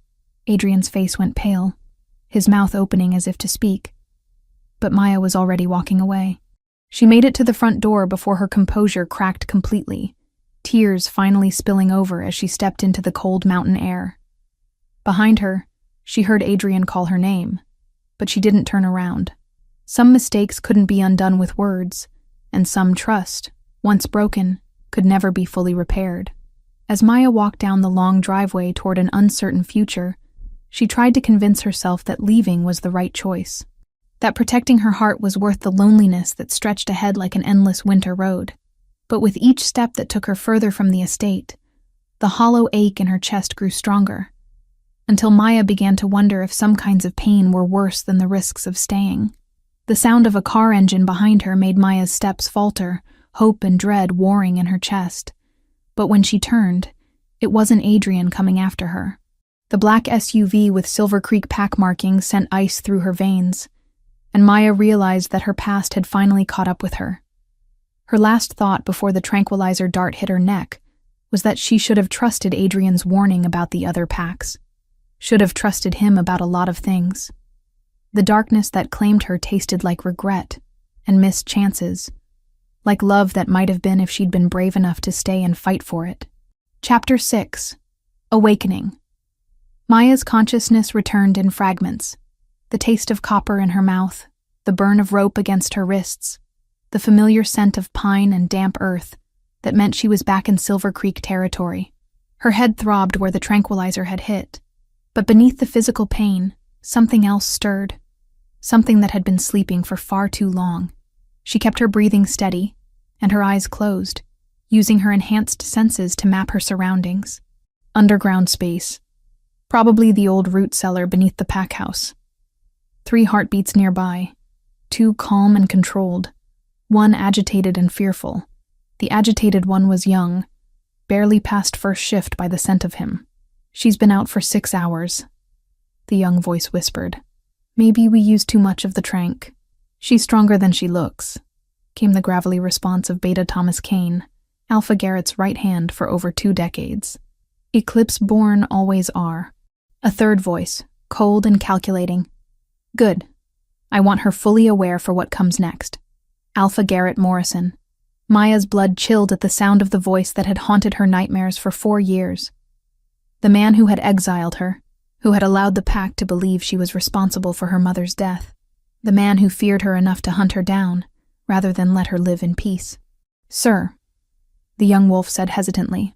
Adrian's face went pale, his mouth opening as if to speak. But Maya was already walking away. She made it to the front door before her composure cracked completely, tears finally spilling over as she stepped into the cold mountain air. Behind her, she heard Adrian call her name, but she didn't turn around. Some mistakes couldn't be undone with words, and some trust, once broken, could never be fully repaired. As Maya walked down the long driveway toward an uncertain future, she tried to convince herself that leaving was the right choice, that protecting her heart was worth the loneliness that stretched ahead like an endless winter road. But with each step that took her further from the estate, the hollow ache in her chest grew stronger, until Maya began to wonder if some kinds of pain were worse than the risks of staying. The sound of a car engine behind her made Maya's steps falter, hope and dread warring in her chest. But when she turned, it wasn't Adrian coming after her. The black SUV with Silver Creek pack markings sent ice through her veins, and Maya realized that her past had finally caught up with her. Her last thought before the tranquilizer dart hit her neck was that she should have trusted Adrian's warning about the other packs, should have trusted him about a lot of things. The darkness that claimed her tasted like regret and missed chances, like love that might have been if she'd been brave enough to stay and fight for it. Chapter 6. Awakening. Maya's consciousness returned in fragments, the taste of copper in her mouth, the burn of rope against her wrists, the familiar scent of pine and damp earth that meant she was back in Silver Creek territory. Her head throbbed where the tranquilizer had hit, but beneath the physical pain, something else stirred, something that had been sleeping for far too long. She kept her breathing steady, and her eyes closed, using her enhanced senses to map her surroundings. Underground space. Probably the old root cellar beneath the pack house. 3 heartbeats nearby, 2 calm and controlled, 1 agitated and fearful. The agitated one was young, barely past first shift by the scent of him. "She's been out for 6 hours," the young voice whispered. "Maybe we used too much of the trank." "She's stronger than she looks," came the gravelly response of Beta Thomas Kane, Alpha Garrett's right hand for over 2 decades. "Eclipse-born always are." A third voice, cold and calculating. "Good. I want her fully aware for what comes next." Alpha Garrett Morrison. Maya's blood chilled at the sound of the voice that had haunted her nightmares for 4 years. The man who had exiled her, who had allowed the pack to believe she was responsible for her mother's death. The man who feared her enough to hunt her down, rather than let her live in peace. "Sir," the young wolf said hesitantly,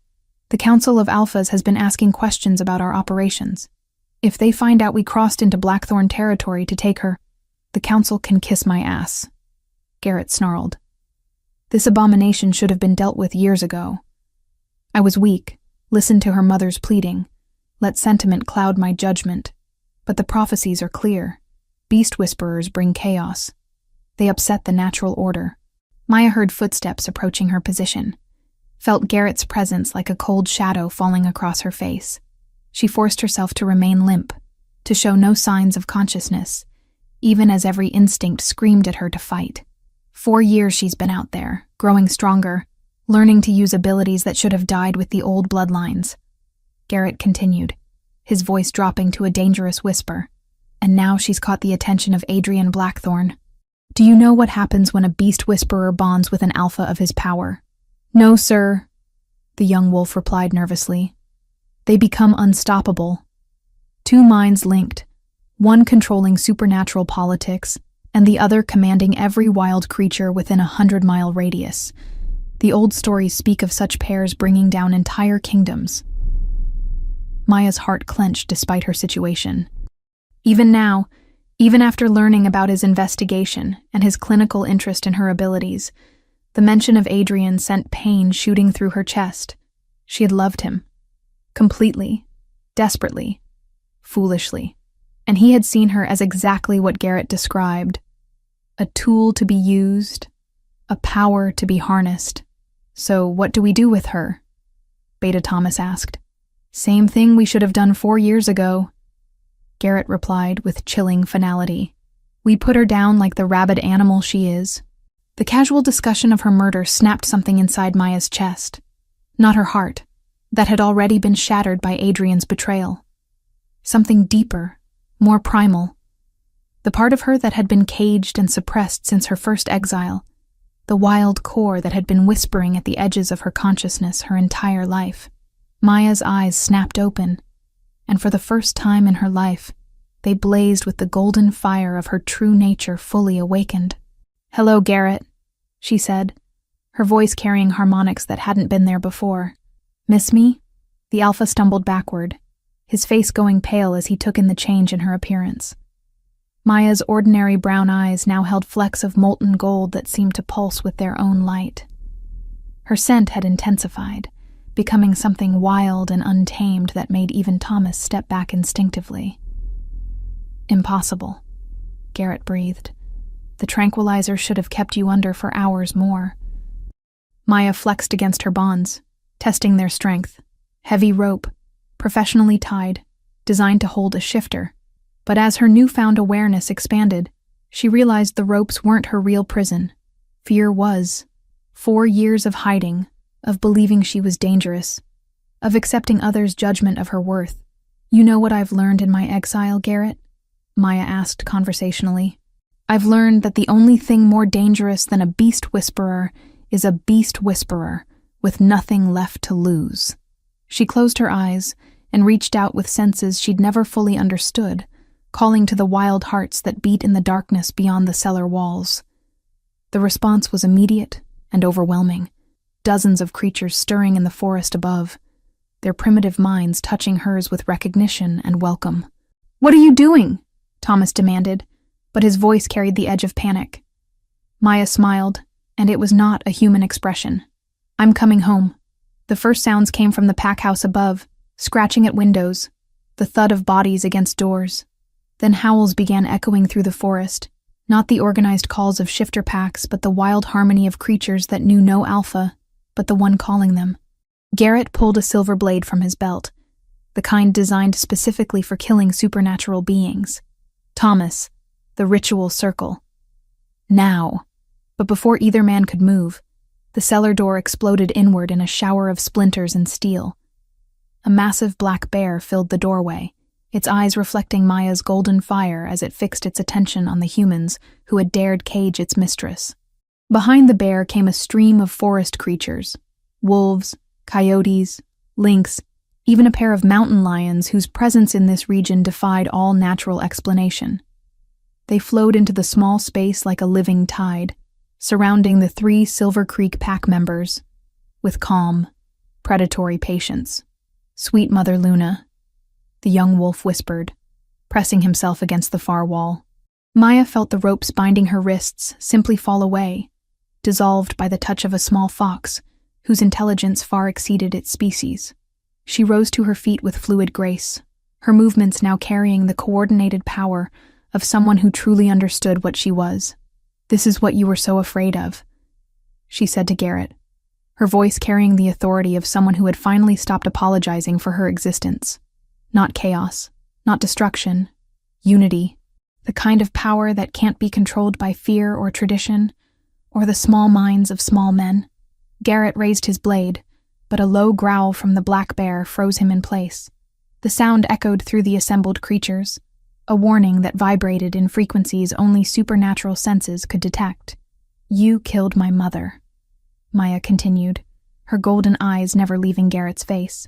"the Council of Alphas has been asking questions about our operations. If they find out we crossed into Blackthorn territory to take her, the Council can kiss my ass," Garrett snarled. "This abomination should have been dealt with years ago. I was weak, listened to her mother's pleading, let sentiment cloud my judgment. But the prophecies are clear. Beast whisperers bring chaos. They upset the natural order." Maya heard footsteps approaching her position, felt Garrett's presence like a cold shadow falling across her face. She forced herself to remain limp, to show no signs of consciousness, even as every instinct screamed at her to fight. 4 years she's been out there, growing stronger, learning to use abilities that should have died with the old bloodlines. Garrett continued, his voice dropping to a dangerous whisper. "And now she's caught the attention of Adrian Blackthorn. Do you know what happens when a beast whisperer bonds with an alpha of his power?" "No, sir," the young wolf replied nervously. "They become unstoppable. 2 minds linked, one controlling supernatural politics, and the other commanding every wild creature within a 100-mile radius. The old stories speak of such pairs bringing down entire kingdoms." Maya's heart clenched despite her situation. Even now, even after learning about his investigation and his clinical interest in her abilities, the mention of Adrian sent pain shooting through her chest. She had loved him. Completely, desperately, foolishly. And he had seen her as exactly what Garrett described. A tool to be used, a power to be harnessed. "So what do we do with her?" Beta Thomas asked. "Same thing we should have done 4 years ago," Garrett replied with chilling finality. "We put her down like the rabid animal she is." The casual discussion of her murder snapped something inside Maya's chest. Not her heart, that had already been shattered by Adrian's betrayal. Something deeper, more primal. The part of her that had been caged and suppressed since her first exile. The wild core that had been whispering at the edges of her consciousness her entire life. Maya's eyes snapped open, and for the first time in her life, they blazed with the golden fire of her true nature fully awakened. "Hello, Garrett," she said, her voice carrying harmonics that hadn't been there before. "Miss me?" The alpha stumbled backward, his face going pale as he took in the change in her appearance. Maya's ordinary brown eyes now held flecks of molten gold that seemed to pulse with their own light. Her scent had intensified, becoming something wild and untamed that made even Thomas step back instinctively. "Impossible," Garrett breathed. "The tranquilizer should have kept you under for hours more." Maya flexed against her bonds, testing their strength. Heavy rope, professionally tied, designed to hold a shifter. But as her newfound awareness expanded, she realized the ropes weren't her real prison. Fear was. 4 years of hiding, of believing she was dangerous, of accepting others' judgment of her worth. "You know what I've learned in my exile, Garrett?" Maya asked conversationally. "I've learned that the only thing more dangerous than a beast whisperer is a beast whisperer with nothing left to lose." She closed her eyes and reached out with senses she'd never fully understood, calling to the wild hearts that beat in the darkness beyond the cellar walls. The response was immediate and overwhelming. Dozens of creatures stirring in the forest above, their primitive minds touching hers with recognition and welcome. "What are you doing?" Thomas demanded, but his voice carried the edge of panic. Maya smiled, and it was not a human expression. "I'm coming home." The first sounds came from the pack house above, scratching at windows, the thud of bodies against doors. Then howls began echoing through the forest, not the organized calls of shifter packs, but the wild harmony of creatures that knew no alpha but the one calling them. Garrett pulled a silver blade from his belt, the kind designed specifically for killing supernatural beings. Thomas, the ritual circle. Now. But before either man could move, the cellar door exploded inward in a shower of splinters and steel. A massive black bear filled the doorway, its eyes reflecting Maya's golden fire as it fixed its attention on the humans who had dared cage its mistress. Behind the bear came a stream of forest creatures, wolves, coyotes, lynx, even a pair of mountain lions whose presence in this region defied all natural explanation. They flowed into the small space like a living tide, surrounding the 3 Silver Creek pack members with calm, predatory patience. "Sweet Mother Luna," the young wolf whispered, pressing himself against the far wall. Maya felt the ropes binding her wrists simply fall away, dissolved by the touch of a small fox whose intelligence far exceeded its species. She rose to her feet with fluid grace, her movements now carrying the coordinated power of someone who truly understood what she was. "This is what you were so afraid of," she said to Garrett, her voice carrying the authority of someone who had finally stopped apologizing for her existence. Not chaos, not destruction, unity, the kind of power that can't be controlled by fear or tradition, or the small minds of small men. Garrett raised his blade, but a low growl from the black bear froze him in place. The sound echoed through the assembled creatures, a warning that vibrated in frequencies only supernatural senses could detect. "You killed my mother," Maya continued, her golden eyes never leaving Garrett's face.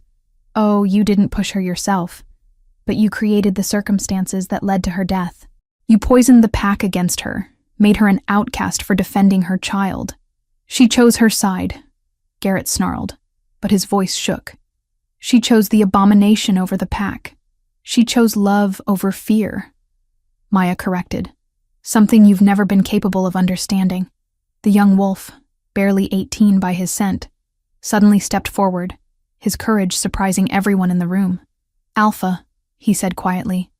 "Oh, you didn't push her yourself, but you created the circumstances that led to her death. You poisoned the pack against her, made her an outcast for defending her child. She chose her side," Garrett snarled, but his voice shook. "She chose the abomination over the pack. She chose love over fear," Maya corrected, "something you've never been capable of understanding." The young wolf, barely 18 by his scent, suddenly stepped forward, his courage surprising everyone in the room. "Alpha," he said quietly,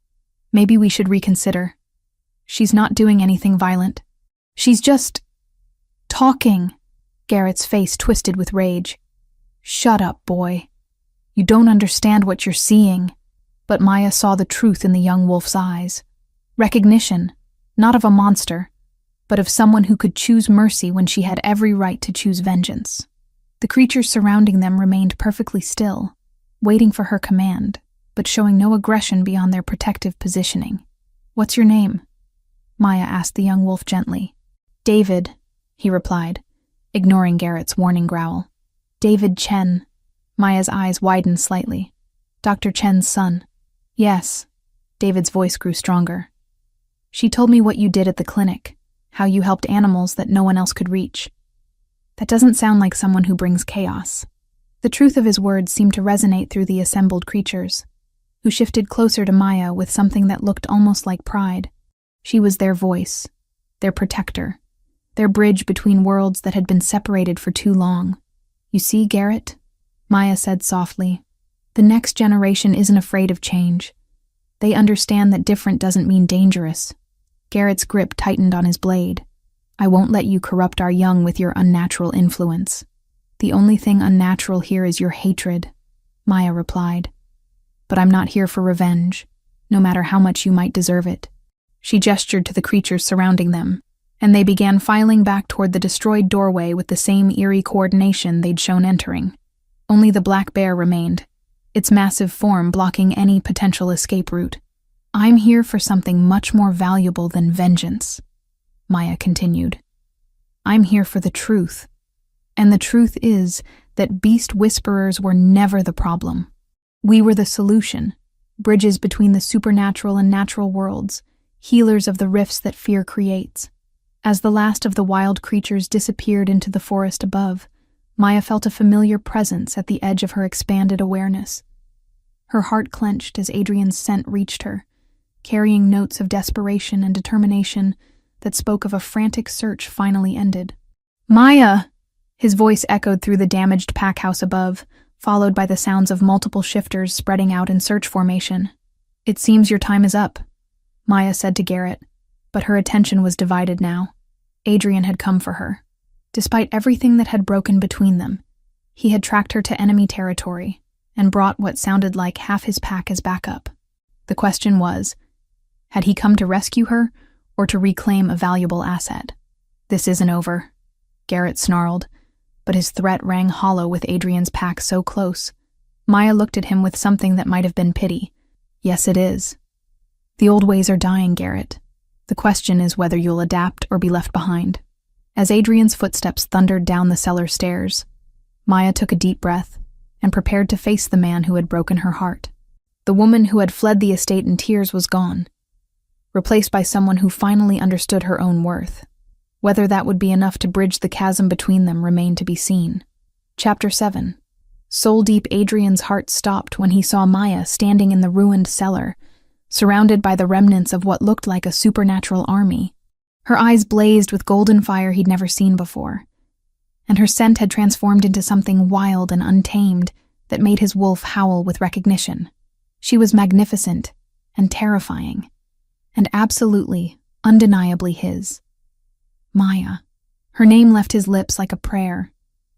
"maybe we should reconsider. She's not doing anything violent. She's just talking." Garrett's face twisted with rage. "Shut up, boy. You don't understand what you're seeing." But Maya saw the truth in the young wolf's eyes. Recognition, not of a monster, but of someone who could choose mercy when she had every right to choose vengeance. The creatures surrounding them remained perfectly still, waiting for her command, but showing no aggression beyond their protective positioning. "What's your name?" Maya asked the young wolf gently. "David," he replied, ignoring Garrett's warning growl. "David Chen." Maya's eyes widened slightly. "Dr. Chen's son." "Yes." David's voice grew stronger. "She told me what you did at the clinic, how you helped animals that no one else could reach. That doesn't sound like someone who brings chaos." The truth of his words seemed to resonate through the assembled creatures, who shifted closer to Maya with something that looked almost like pride. She was their voice, their protector, their bridge between worlds that had been separated for too long. "You see, Garrett," Maya said softly, "the next generation isn't afraid of change. They understand that different doesn't mean dangerous." Garrett's grip tightened on his blade. "I won't let you corrupt our young with your unnatural influence. The only thing unnatural here is your hatred," Maya replied. "But I'm not here for revenge, no matter how much you might deserve it." She gestured to the creatures surrounding them, and they began filing back toward the destroyed doorway with the same eerie coordination they'd shown entering. Only the black bear remained, its massive form blocking any potential escape route. "I'm here for something much more valuable than vengeance," Maya continued. "I'm here for the truth. And the truth is that beast whisperers were never the problem. We were the solution, bridges between the supernatural and natural worlds, healers of the rifts that fear creates." As the last of the wild creatures disappeared into the forest above, Maya felt a familiar presence at the edge of her expanded awareness. Her heart clenched as Adrian's scent reached her, carrying notes of desperation and determination that spoke of a frantic search finally ended. "Maya!" His voice echoed through the damaged pack house above, followed by the sounds of multiple shifters spreading out in search formation. "It seems your time is up," Maya said to Garrett, but her attention was divided now. Adrian had come for her. Despite everything that had broken between them, He had tracked her to enemy territory and brought what sounded like half his pack as backup. The question was, had he come to rescue her or to reclaim a valuable asset? "This isn't over," Garrett snarled, but his threat rang hollow with Adrian's pack so close. Maya looked at him with something that might have been pity. "Yes, it is. The old ways are dying, Garrett. The question is whether you'll adapt or be left behind." As Adrian's footsteps thundered down the cellar stairs, Maya took a deep breath and prepared to face the man who had broken her heart. The woman who had fled the estate in tears was gone, replaced by someone who finally understood her own worth. Whether that would be enough to bridge the chasm between them remained to be seen. Chapter 7. Soul-deep Adrian's heart stopped when he saw Maya standing in the ruined cellar, surrounded by the remnants of what looked like a supernatural army. Her eyes blazed with golden fire he'd never seen before, and her scent had transformed into something wild and untamed that made his wolf howl with recognition. She was magnificent and terrifying, and absolutely, undeniably his. Maya. Her name left his lips like a prayer,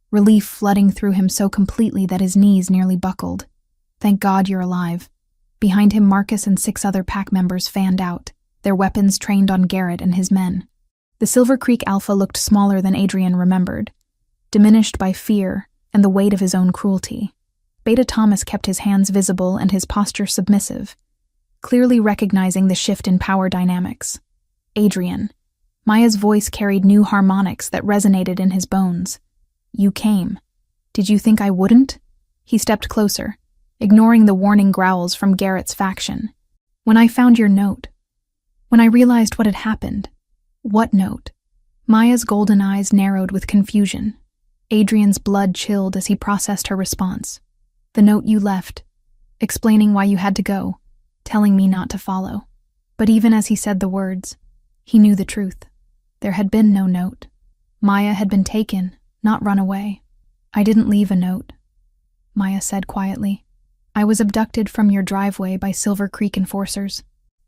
relief flooding through him so completely that his knees nearly buckled. "Thank God you're alive." Behind him, Marcus and 6 other pack members fanned out, their weapons trained on Garrett and his men. The Silver Creek Alpha looked smaller than Adrian remembered, diminished by fear and the weight of his own cruelty. Beta Thomas kept his hands visible and his posture submissive, clearly recognizing the shift in power dynamics. "Adrian." Maya's voice carried new harmonics that resonated in his bones. "You came. Did you think I wouldn't?" He stepped closer, ignoring the warning growls from Garrett's faction. "When I found your note. When I realized what had happened." "What note?" Maya's golden eyes narrowed with confusion. Adrian's blood chilled as he processed her response. "The note you left, explaining why you had to go, telling me not to follow." But even as he said the words, he knew the truth. There had been no note. Maya had been taken, not run away. "I didn't leave a note," Maya said quietly. "I was abducted from your driveway by Silver Creek enforcers."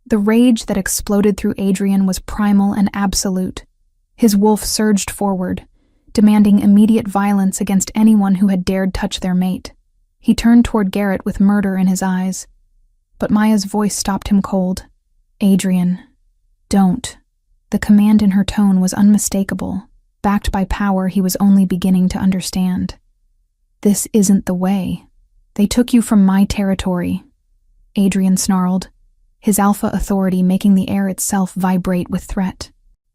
The rage that exploded through Adrian was primal and absolute. His wolf surged forward, demanding immediate violence against anyone who had dared touch their mate. He turned toward Garrett with murder in his eyes, but Maya's voice stopped him cold. "Adrian, don't." The command in her tone was unmistakable, backed by power he was only beginning to understand. "This isn't the way. They took you from my territory," Adrian snarled, his alpha authority making the air itself vibrate with threat.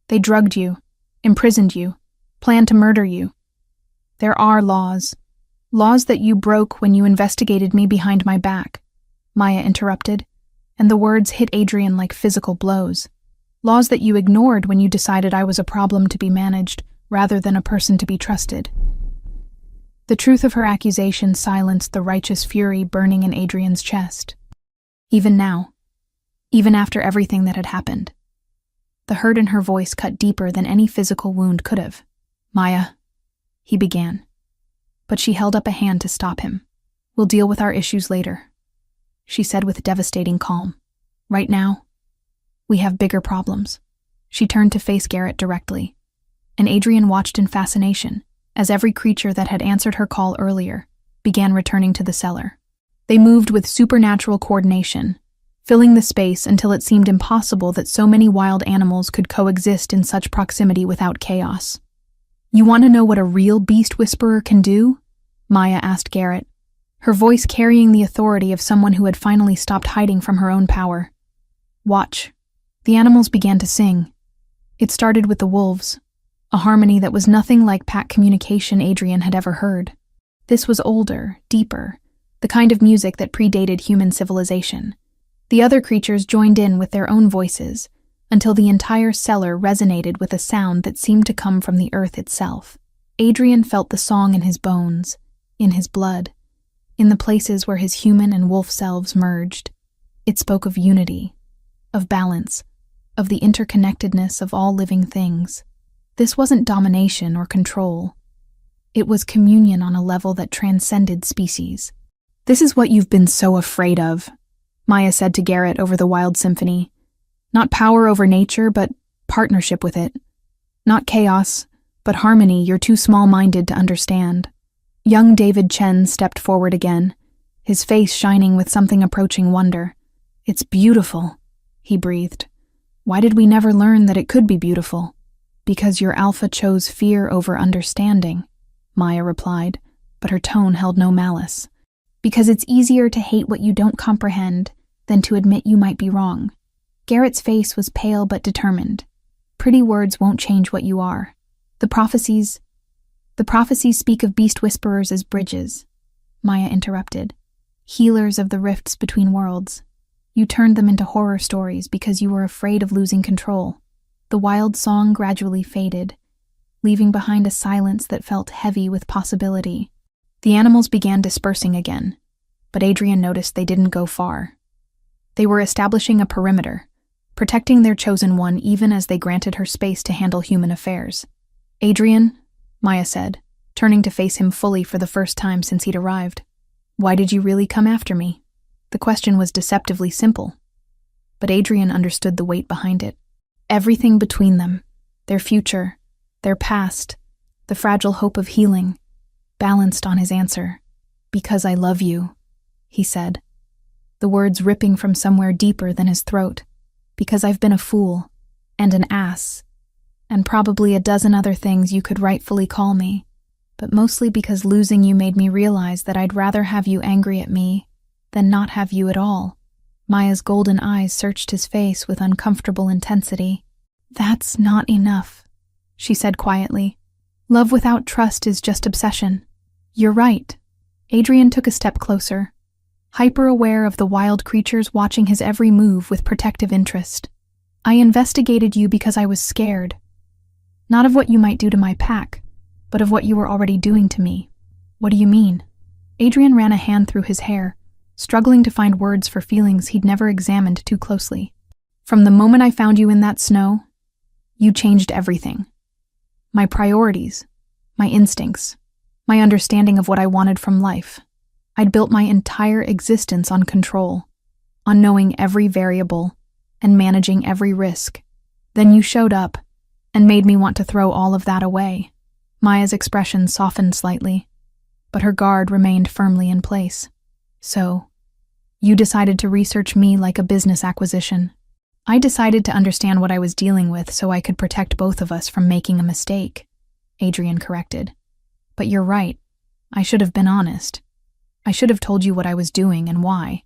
"They drugged you, imprisoned you, planned to murder you. There are laws. Laws that you broke when you investigated me behind my back," Maya interrupted, and the words hit Adrian like physical blows. "Laws that you ignored when you decided I was a problem to be managed rather than a person to be trusted." The truth of her accusation silenced the righteous fury burning in Adrian's chest. Even now, even after everything that had happened, the hurt in her voice cut deeper than any physical wound could have. "Maya," he began, but she held up a hand to stop him. "We'll deal with our issues later," she said with devastating calm. "Right now, we have bigger problems." She turned to face Garrett directly, and Adrian watched in fascination as every creature that had answered her call earlier began returning to the cellar. They moved with supernatural coordination, filling the space until it seemed impossible that so many wild animals could coexist in such proximity without chaos. "You want to know what a real beast whisperer can do?" Maya asked Garrett, her voice carrying the authority of someone who had finally stopped hiding from her own power. "Watch." The animals began to sing. It started with the wolves, a harmony that was nothing like pack communication Adrian had ever heard. This was older, deeper, the kind of music that predated human civilization. The other creatures joined in with their own voices, until the entire cellar resonated with a sound that seemed to come from the earth itself. Adrian felt the song in his bones, in his blood, in the places where his human and wolf selves merged. It spoke of unity, of balance, of the interconnectedness of all living things. This wasn't domination or control. It was communion on a level that transcended species. "This is what you've been so afraid of," Maya said to Garrett over the wild symphony. "Not power over nature, but partnership with it. Not chaos, but harmony you're too small-minded to understand. Young David Chen stepped forward again, his face shining with something approaching wonder. "It's beautiful," he breathed. "Why did we never learn that it could be beautiful?" "Because your alpha chose fear over understanding," Maya replied, but her tone held no malice. "Because it's easier to hate what you don't comprehend than to admit you might be wrong." Garrett's face was pale but determined. "Pretty words won't change what you are. The prophecies speak of beast whisperers as bridges," Maya interrupted. "Healers of the rifts between worlds. You turned them into horror stories because you were afraid of losing control." The wild song gradually faded, leaving behind a silence that felt heavy with possibility. The animals began dispersing again, but Adrian noticed they didn't go far. They were establishing a perimeter, protecting their chosen one even as they granted her space to handle human affairs. "Adrian," Maya said, turning to face him fully for the first time since he'd arrived. "Why did you really come after me?" The question was deceptively simple, but Adrian understood the weight behind it. Everything between them, their future, their past, the fragile hope of healing, balanced on his answer. "Because I love you," he said, the words ripping from somewhere deeper than his throat. "Because I've been a fool, and an ass, and probably a dozen other things you could rightfully call me, but mostly because losing you made me realize that I'd rather have you angry at me than not have you at all." Maya's golden eyes searched his face with uncomfortable intensity. "That's not enough," she said quietly. "Love without trust is just obsession." "You're right." Adrian took a step closer, hyper-aware of the wild creatures watching his every move with protective interest. "I investigated you because I was scared. Not of what you might do to my pack, but of what you were already doing to me." "What do you mean?" Adrian ran a hand through his hair, struggling to find words for feelings he'd never examined too closely. "From the moment I found you in that snow, you changed everything. My priorities, my instincts, my understanding of what I wanted from life. I'd built my entire existence on control, on knowing every variable and managing every risk. Then you showed up and made me want to throw all of that away." Maya's expression softened slightly, but her guard remained firmly in place. "So, you decided to research me like a business acquisition." "I decided to understand what I was dealing with so I could protect both of us from making a mistake," Adrian corrected. "But you're right. I should have been honest. I should have told you what I was doing and why.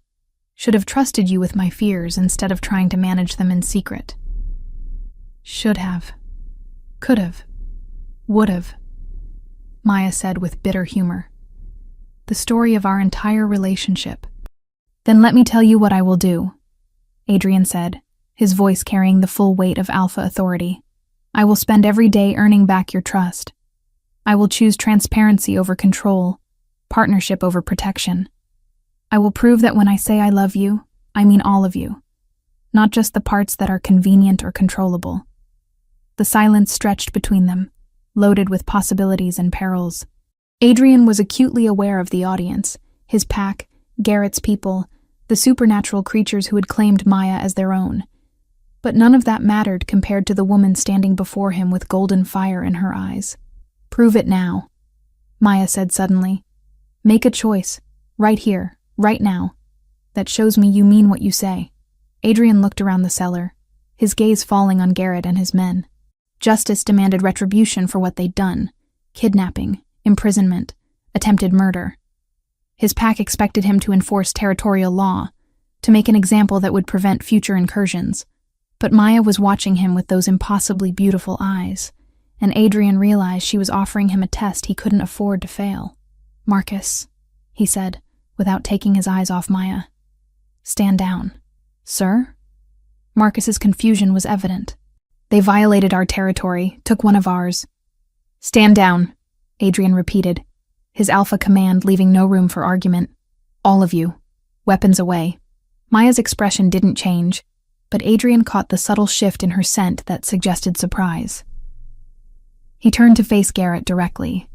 Should have trusted you with my fears instead of trying to manage them in secret." "Should have. Could have. Would have," Maya said with bitter humor. "The story of our entire relationship." "Then let me tell you what I will do," Adrian said, his voice carrying the full weight of alpha authority. "I will spend every day earning back your trust. I will choose transparency over control, partnership over protection. I will prove that when I say I love you, I mean all of you, not just the parts that are convenient or controllable." The silence stretched between them, loaded with possibilities and perils. Adrian was acutely aware of the audience, his pack, Garrett's people, the supernatural creatures who had claimed Maya as their own. But none of that mattered compared to the woman standing before him with golden fire in her eyes. "Prove it now," Maya said suddenly. "Make a choice, right here, right now, that shows me you mean what you say." Adrian looked around the cellar, his gaze falling on Garrett and his men. Justice demanded retribution for what they'd done: kidnapping, imprisonment, attempted murder. His pack expected him to enforce territorial law, to make an example that would prevent future incursions. But Maya was watching him with those impossibly beautiful eyes, and Adrian realized she was offering him a test he couldn't afford to fail. "Marcus," he said, without taking his eyes off Maya. "Stand down." "Sir?" Marcus's confusion was evident. "They violated our territory, took one of ours." "Stand down," Adrian repeated, his alpha command leaving no room for argument. "All of you, weapons away." Maya's expression didn't change, but Adrian caught the subtle shift in her scent that suggested surprise. He turned to face Garrett directly,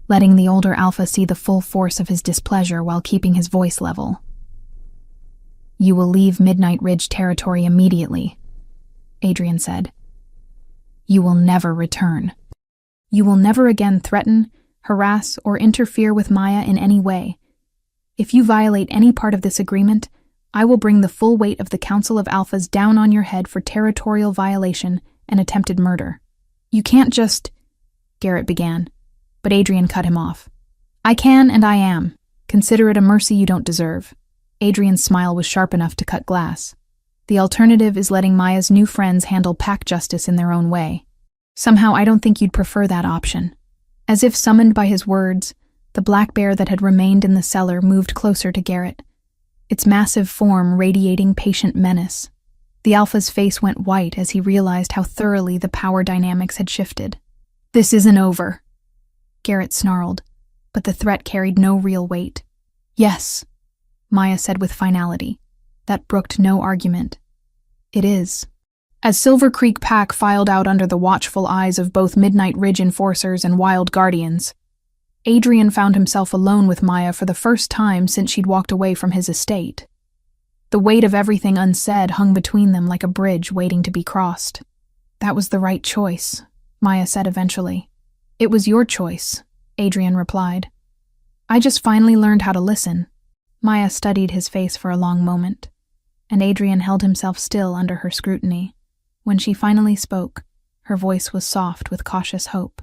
letting the older alpha see the full force of his displeasure while keeping his voice level. "You will leave Midnight Ridge territory immediately," Adrian said. "You will never return. You will never again threaten, harass, or interfere with Maya in any way. If you violate any part of this agreement, I will bring the full weight of the Council of Alphas down on your head for territorial violation and attempted murder. You can't just... Garrett began, but Adrian cut him off. I can and I am. Consider it a mercy you don't deserve. Adrian's smile was sharp enough to cut glass. The alternative is letting Maya's new friends handle pack justice in their own way. Somehow I don't think you'd prefer that option. As if summoned by his words, the black bear that had remained in the cellar moved closer to Garrett, its massive form radiating patient menace. The Alpha's face went white as he realized how thoroughly the power dynamics had shifted. This isn't over, Garrett snarled, but the threat carried no real weight. Yes, Maya said with finality. That brooked no argument. It is. As Silver Creek Pack filed out under the watchful eyes of both Midnight Ridge enforcers and wild guardians, Adrian found himself alone with Maya for the first time since she'd walked away from his estate. The weight of everything unsaid hung between them like a bridge waiting to be crossed. That was the right choice, Maya said eventually. It was your choice, Adrian replied. I just finally learned how to listen. Maya studied his face for a long moment, and Adrian held himself still under her scrutiny. When she finally spoke, her voice was soft with cautious hope.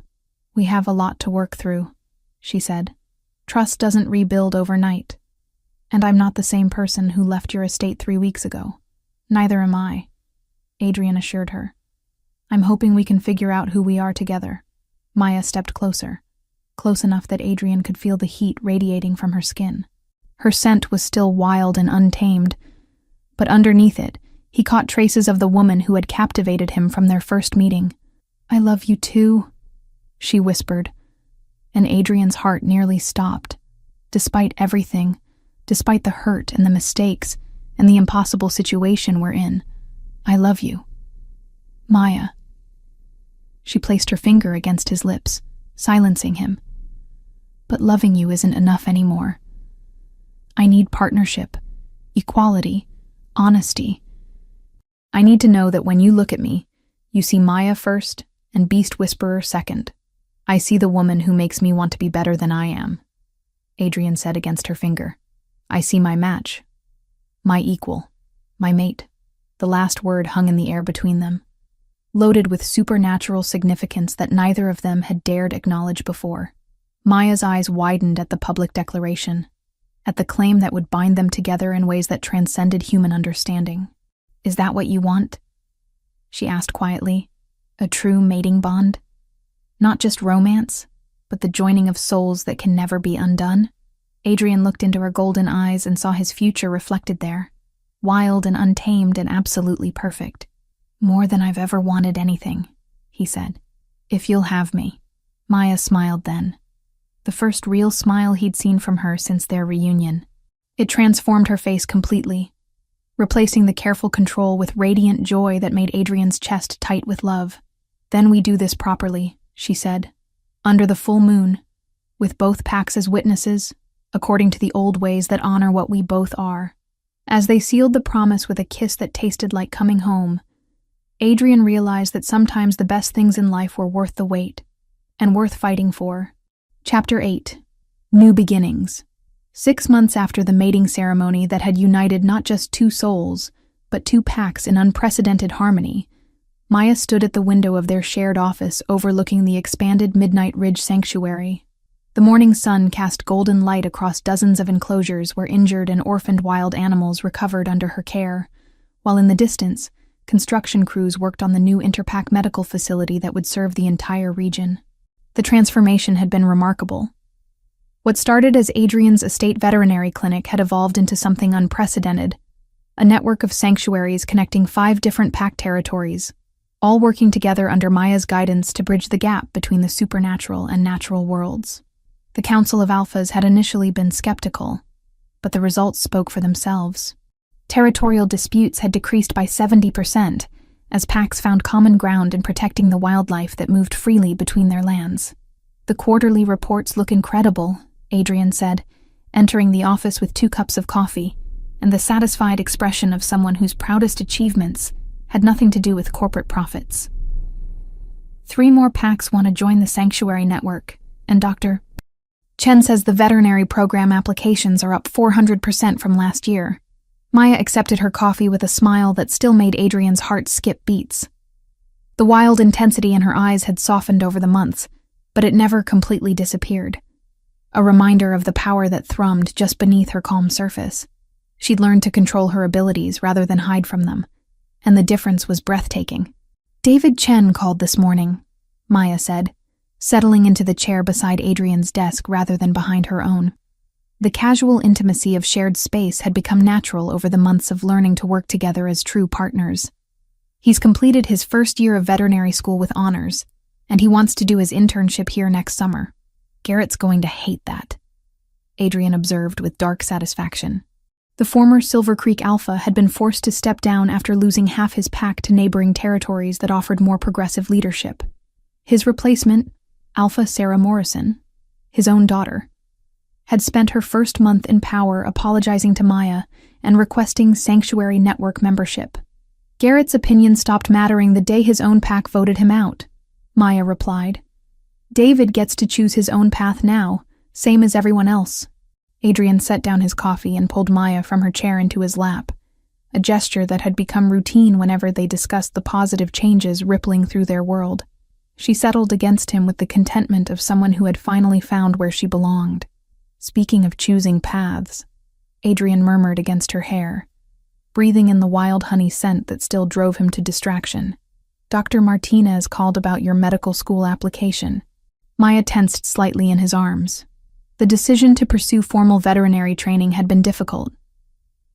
We have a lot to work through, she said. Trust doesn't rebuild overnight. And I'm not the same person who left your estate 3 weeks ago. Neither am I, Adrian assured her. I'm hoping we can figure out who we are together. Maya stepped closer, close enough that Adrian could feel the heat radiating from her skin. Her scent was still wild and untamed, but underneath it, he caught traces of the woman who had captivated him from their first meeting. I love you too, she whispered, and Adrian's heart nearly stopped. Despite everything, despite the hurt and the mistakes and the impossible situation we're in, I love you. Maya. She placed her finger against his lips, silencing him. But loving you isn't enough anymore. I need partnership, equality, honesty. I need to know that when you look at me, you see Maya first and Beast Whisperer second. I see the woman who makes me want to be better than I am, Adrian said against her finger. I see my match, my equal, my mate. The last word hung in the air between them, loaded with supernatural significance that neither of them had dared acknowledge before. Maya's eyes widened at the public declaration, at the claim that would bind them together in ways that transcended human understanding. Is that what you want? She asked quietly. A true mating bond? Not just romance, but the joining of souls that can never be undone? Adrian looked into her golden eyes and saw his future reflected there, wild and untamed and absolutely perfect. More than I've ever wanted anything, he said. If you'll have me. Maya smiled then, the first real smile he'd seen from her since their reunion. It transformed her face completely, replacing the careful control with radiant joy that made Adrian's chest tight with love. Then we do this properly, she said, under the full moon, with both packs as witnesses, according to the old ways that honor what we both are. As they sealed the promise with a kiss that tasted like coming home, Adrian realized that sometimes the best things in life were worth the wait, and worth fighting for. Chapter 8. New Beginnings. 6 months after the mating ceremony that had united not just 2 souls, but 2 packs in unprecedented harmony, Maya stood at the window of their shared office overlooking the expanded Midnight Ridge sanctuary. The morning sun cast golden light across dozens of enclosures where injured and orphaned wild animals recovered under her care, while in the distance, construction crews worked on the new Interpack medical facility that would serve the entire region. The transformation had been remarkable. What started as Adrian's estate veterinary clinic had evolved into something unprecedented, a network of sanctuaries connecting 5 different pack territories, all working together under Maya's guidance to bridge the gap between the supernatural and natural worlds. The Council of Alphas had initially been skeptical, but the results spoke for themselves. Territorial disputes had decreased by 70%, as packs found common ground in protecting the wildlife that moved freely between their lands. The quarterly reports look incredible, Adrian said, entering the office with 2 cups of coffee, and the satisfied expression of someone whose proudest achievements had nothing to do with corporate profits. 3 more packs want to join the sanctuary network, and Dr. Chen says the veterinary program applications are up 400% from last year. Maya accepted her coffee with a smile that still made Adrian's heart skip beats. The wild intensity in her eyes had softened over the months, but it never completely disappeared. A reminder of the power that thrummed just beneath her calm surface. She'd learned to control her abilities rather than hide from them, and the difference was breathtaking. "David Chen called this morning," Maya said, settling into the chair beside Adrian's desk rather than behind her own. The casual intimacy of shared space had become natural over the months of learning to work together as true partners. He's completed his first year of veterinary school with honors, and he wants to do his internship here next summer. Garrett's going to hate that, Adrian observed with dark satisfaction. The former Silver Creek Alpha had been forced to step down after losing half his pack to neighboring territories that offered more progressive leadership. His replacement, Alpha Sarah Morrison, his own daughter, had spent her first month in power apologizing to Maya and requesting Sanctuary Network membership. Garrett's opinion stopped mattering the day his own pack voted him out, Maya replied. David gets to choose his own path now, same as everyone else. Adrian set down his coffee and pulled Maya from her chair into his lap, a gesture that had become routine whenever they discussed the positive changes rippling through their world. She settled against him with the contentment of someone who had finally found where she belonged. Speaking of choosing paths, Adrian murmured against her hair, breathing in the wild honey scent that still drove him to distraction. Dr. Martinez called about your medical school application. Maya tensed slightly in his arms. The decision to pursue formal veterinary training had been difficult.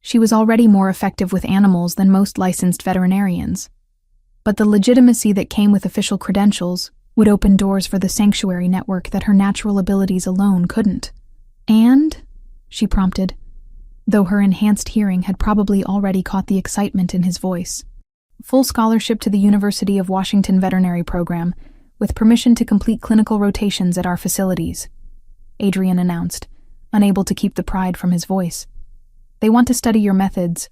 She was already more effective with animals than most licensed veterinarians. But the legitimacy that came with official credentials would open doors for the Sanctuary Network that her natural abilities alone couldn't. And, she prompted, though her enhanced hearing had probably already caught the excitement in his voice. Full scholarship to the University of Washington Veterinary Program, with permission to complete clinical rotations at our facilities, Adrian announced, unable to keep the pride from his voice. They want to study your methods,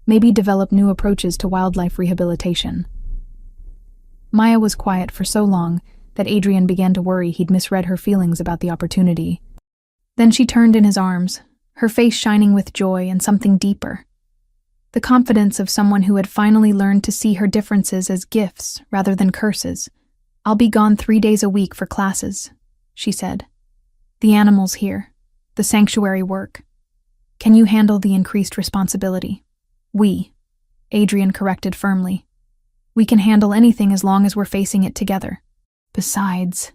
maybe develop new approaches to wildlife rehabilitation. Maya was quiet for so long that Adrian began to worry he'd misread her feelings about the opportunity. Then she turned in his arms, her face shining with joy and something deeper. The confidence of someone who had finally learned to see her differences as gifts rather than curses. "I'll be gone 3 days a week for classes," she said. "The animals here, the sanctuary work. Can you handle the increased responsibility?" "We," Adrian corrected firmly. "We can handle anything as long as we're facing it together. Besides,"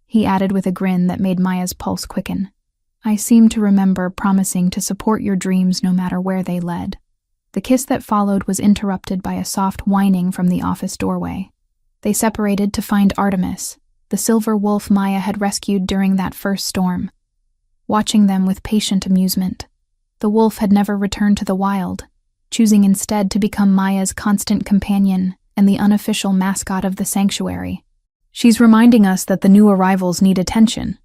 he added with a grin that made Maya's pulse quicken, "I seem to remember promising to support your dreams no matter where they led." The kiss that followed was interrupted by a soft whining from the office doorway. They separated to find Artemis, the silver wolf Maya had rescued during that first storm. Watching them with patient amusement, the wolf had never returned to the wild, choosing instead to become Maya's constant companion and the unofficial mascot of the sanctuary. "She's reminding us that the new arrivals need attention,"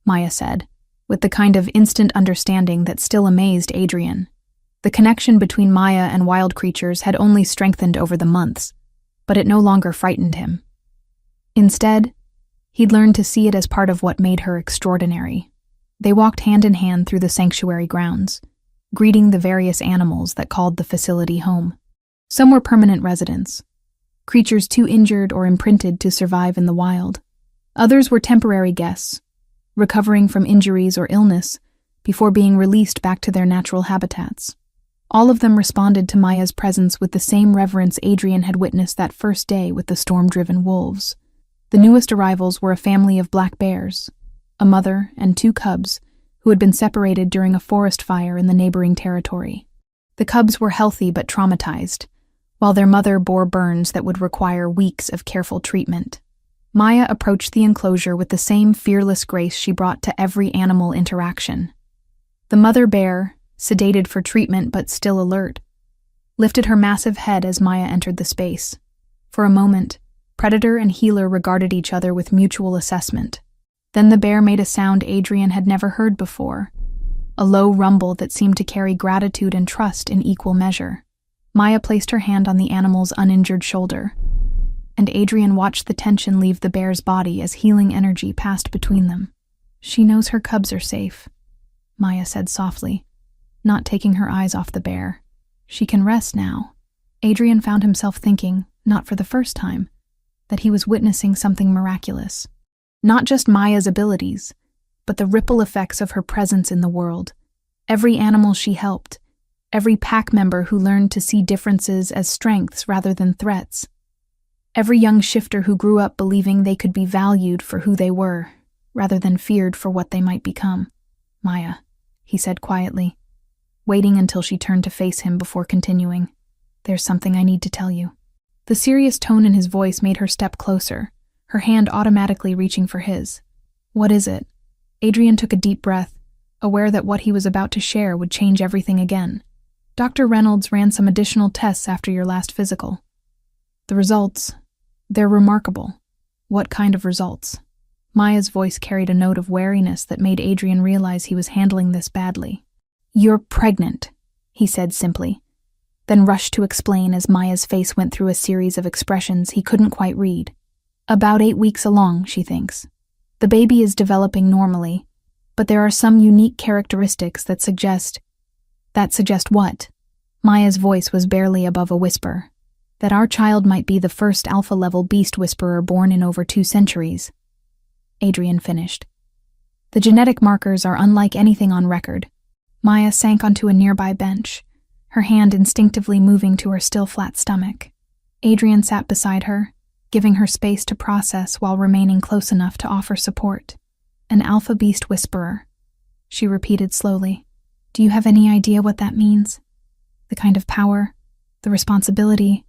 Maya said, with the kind of instant understanding that still amazed Adrian. The connection between Maya and wild creatures had only strengthened over the months, but it no longer frightened him. Instead, he'd learned to see it as part of what made her extraordinary. They walked hand in hand through the sanctuary grounds, greeting the various animals that called the facility home. Some were permanent residents, creatures too injured or imprinted to survive in the wild. Others were temporary guests, recovering from injuries or illness before being released back to their natural habitats. All of them responded to Maya's presence with the same reverence Adrian had witnessed that first day with the storm-driven wolves. The newest arrivals were a family of black bears, a mother and 2 cubs who had been separated during a forest fire in the neighboring territory. The cubs were healthy but traumatized, while their mother bore burns that would require weeks of careful treatment. Maya approached the enclosure with the same fearless grace she brought to every animal interaction. The mother bear, sedated for treatment but still alert, lifted her massive head as Maya entered the space. For a moment, predator and healer regarded each other with mutual assessment. Then the bear made a sound Adrian had never heard before, a low rumble that seemed to carry gratitude and trust in equal measure. Maya placed her hand on the animal's uninjured shoulder, and Adrian watched the tension leave the bear's body as healing energy passed between them. She knows her cubs are safe, Maya said softly, not taking her eyes off the bear. She can rest now. Adrian found himself thinking, not for the first time, that he was witnessing something miraculous. Not just Maya's abilities, but the ripple effects of her presence in the world. Every animal she helped, every pack member who learned to see differences as strengths rather than threats, every young shifter who grew up believing they could be valued for who they were, rather than feared for what they might become. Maya, he said quietly, waiting until she turned to face him before continuing. There's something I need to tell you. The serious tone in his voice made her step closer, her hand automatically reaching for his. What is it? Adrian took a deep breath, aware that what he was about to share would change everything again. Dr. Reynolds ran some additional tests after your last physical. The results, they're remarkable. What kind of results? Maya's voice carried a note of wariness that made Adrian realize he was handling this badly. You're pregnant, he said simply, then rushed to explain as Maya's face went through a series of expressions he couldn't quite read. About 8 weeks along, she thinks. The baby is developing normally, but there are some unique characteristics that suggest what? Maya's voice was barely above a whisper. That our child might be the first alpha-level beast whisperer born in over 2 centuries. Adrian finished. The genetic markers are unlike anything on record. Maya sank onto a nearby bench, her hand instinctively moving to her still flat stomach. Adrian sat beside her, giving her space to process while remaining close enough to offer support. An alpha beast whisperer, she repeated slowly. Do you have any idea what that means? The kind of power, the responsibility,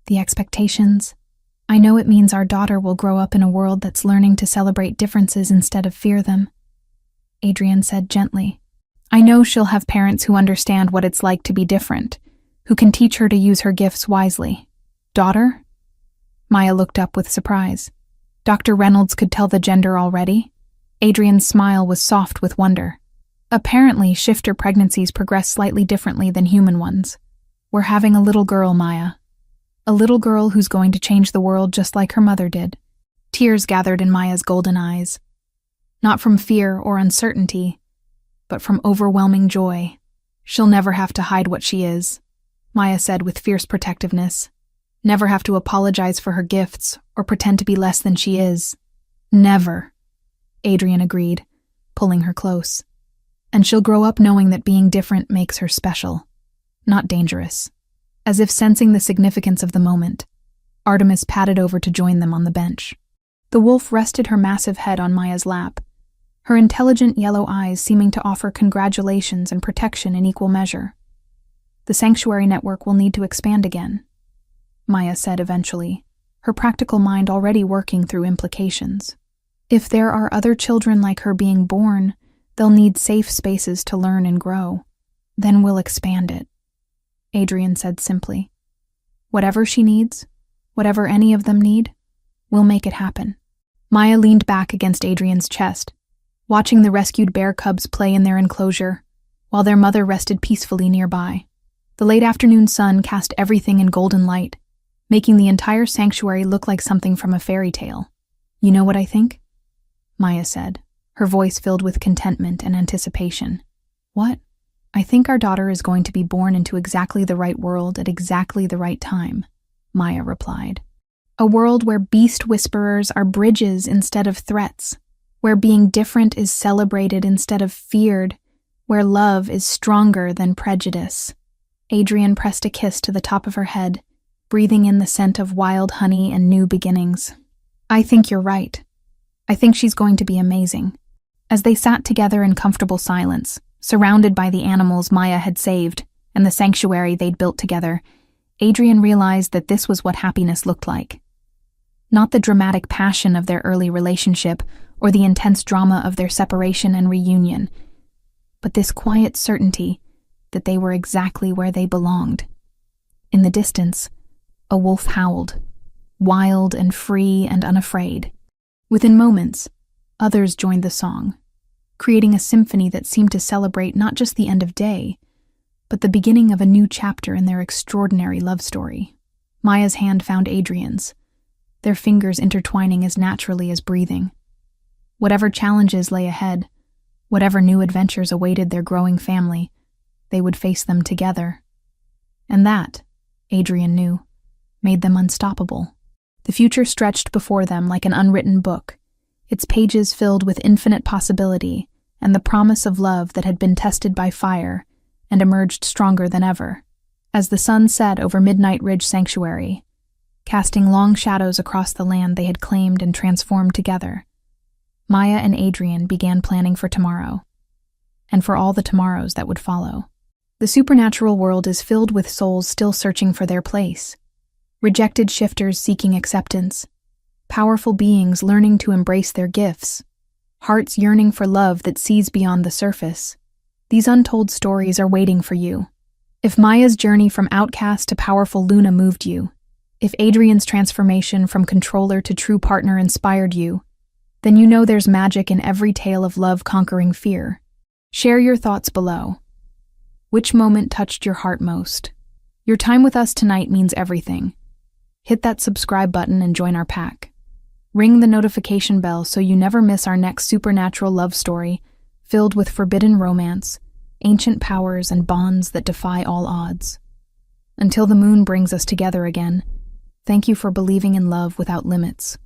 the expectations? I know it means our daughter will grow up in a world that's learning to celebrate differences instead of fear them, Adrian said gently. I know she'll have parents who understand what it's like to be different, who can teach her to use her gifts wisely. Daughter? Maya looked up with surprise. Dr. Reynolds could tell the gender already? Adrian's smile was soft with wonder. Apparently, shifter pregnancies progress slightly differently than human ones. We're having a little girl, Maya. A little girl who's going to change the world just like her mother did. Tears gathered in Maya's golden eyes. Not from fear or uncertainty, but from overwhelming joy. She'll never have to hide what she is, Maya said with fierce protectiveness. Never have to apologize for her gifts or pretend to be less than she is. Never, Adrian agreed, pulling her close. And she'll grow up knowing that being different makes her special, not dangerous. As if sensing the significance of the moment, Artemis padded over to join them on the bench. The wolf rested her massive head on Maya's lap, her intelligent yellow eyes seeming to offer congratulations and protection in equal measure. The sanctuary network will need to expand again, Maya said eventually, her practical mind already working through implications. If there are other children like her being born, they'll need safe spaces to learn and grow. Then we'll expand it, Adrian said simply. Whatever she needs, whatever any of them need, we'll make it happen. Maya leaned back against Adrian's chest, watching the rescued bear cubs play in their enclosure, while their mother rested peacefully nearby. The late afternoon sun cast everything in golden light, making the entire sanctuary look like something from a fairy tale. You know what I think? Maya said, her voice filled with contentment and anticipation. What? I think our daughter is going to be born into exactly the right world at exactly the right time, Maya replied. A world where beast whisperers are bridges instead of threats, where being different is celebrated instead of feared, where love is stronger than prejudice. Adrian pressed a kiss to the top of her head, breathing in the scent of wild honey and new beginnings. I think you're right. I think she's going to be amazing. As they sat together in comfortable silence, surrounded by the animals Maya had saved and the sanctuary they'd built together, Adrian realized that this was what happiness looked like. Not the dramatic passion of their early relationship or the intense drama of their separation and reunion, but this quiet certainty that they were exactly where they belonged. In the distance, a wolf howled, wild and free and unafraid. Within moments, others joined the song, creating a symphony that seemed to celebrate not just the end of day, but the beginning of a new chapter in their extraordinary love story. Maya's hand found Adrian's, their fingers intertwining as naturally as breathing. Whatever challenges lay ahead, whatever new adventures awaited their growing family, they would face them together. And that, Adrian knew, made them unstoppable. The future stretched before them like an unwritten book, its pages filled with infinite possibility and the promise of love that had been tested by fire and emerged stronger than ever. As the sun set over Midnight Ridge Sanctuary, casting long shadows across the land they had claimed and transformed together, Maya and Adrian began planning for tomorrow, and for all the tomorrows that would follow. The supernatural world is filled with souls still searching for their place, rejected shifters seeking acceptance, powerful beings learning to embrace their gifts, hearts yearning for love that sees beyond the surface. These untold stories are waiting for you. If Maya's journey from outcast to powerful Luna moved you, if Adrian's transformation from controller to true partner inspired you, then you know there's magic in every tale of love conquering fear. Share your thoughts below. Which moment touched your heart most? Your time with us tonight means everything. Hit that subscribe button and join our pack. Ring the notification bell so you never miss our next supernatural love story filled with forbidden romance, ancient powers, and bonds that defy all odds. Until the moon brings us together again, thank you for believing in love without limits.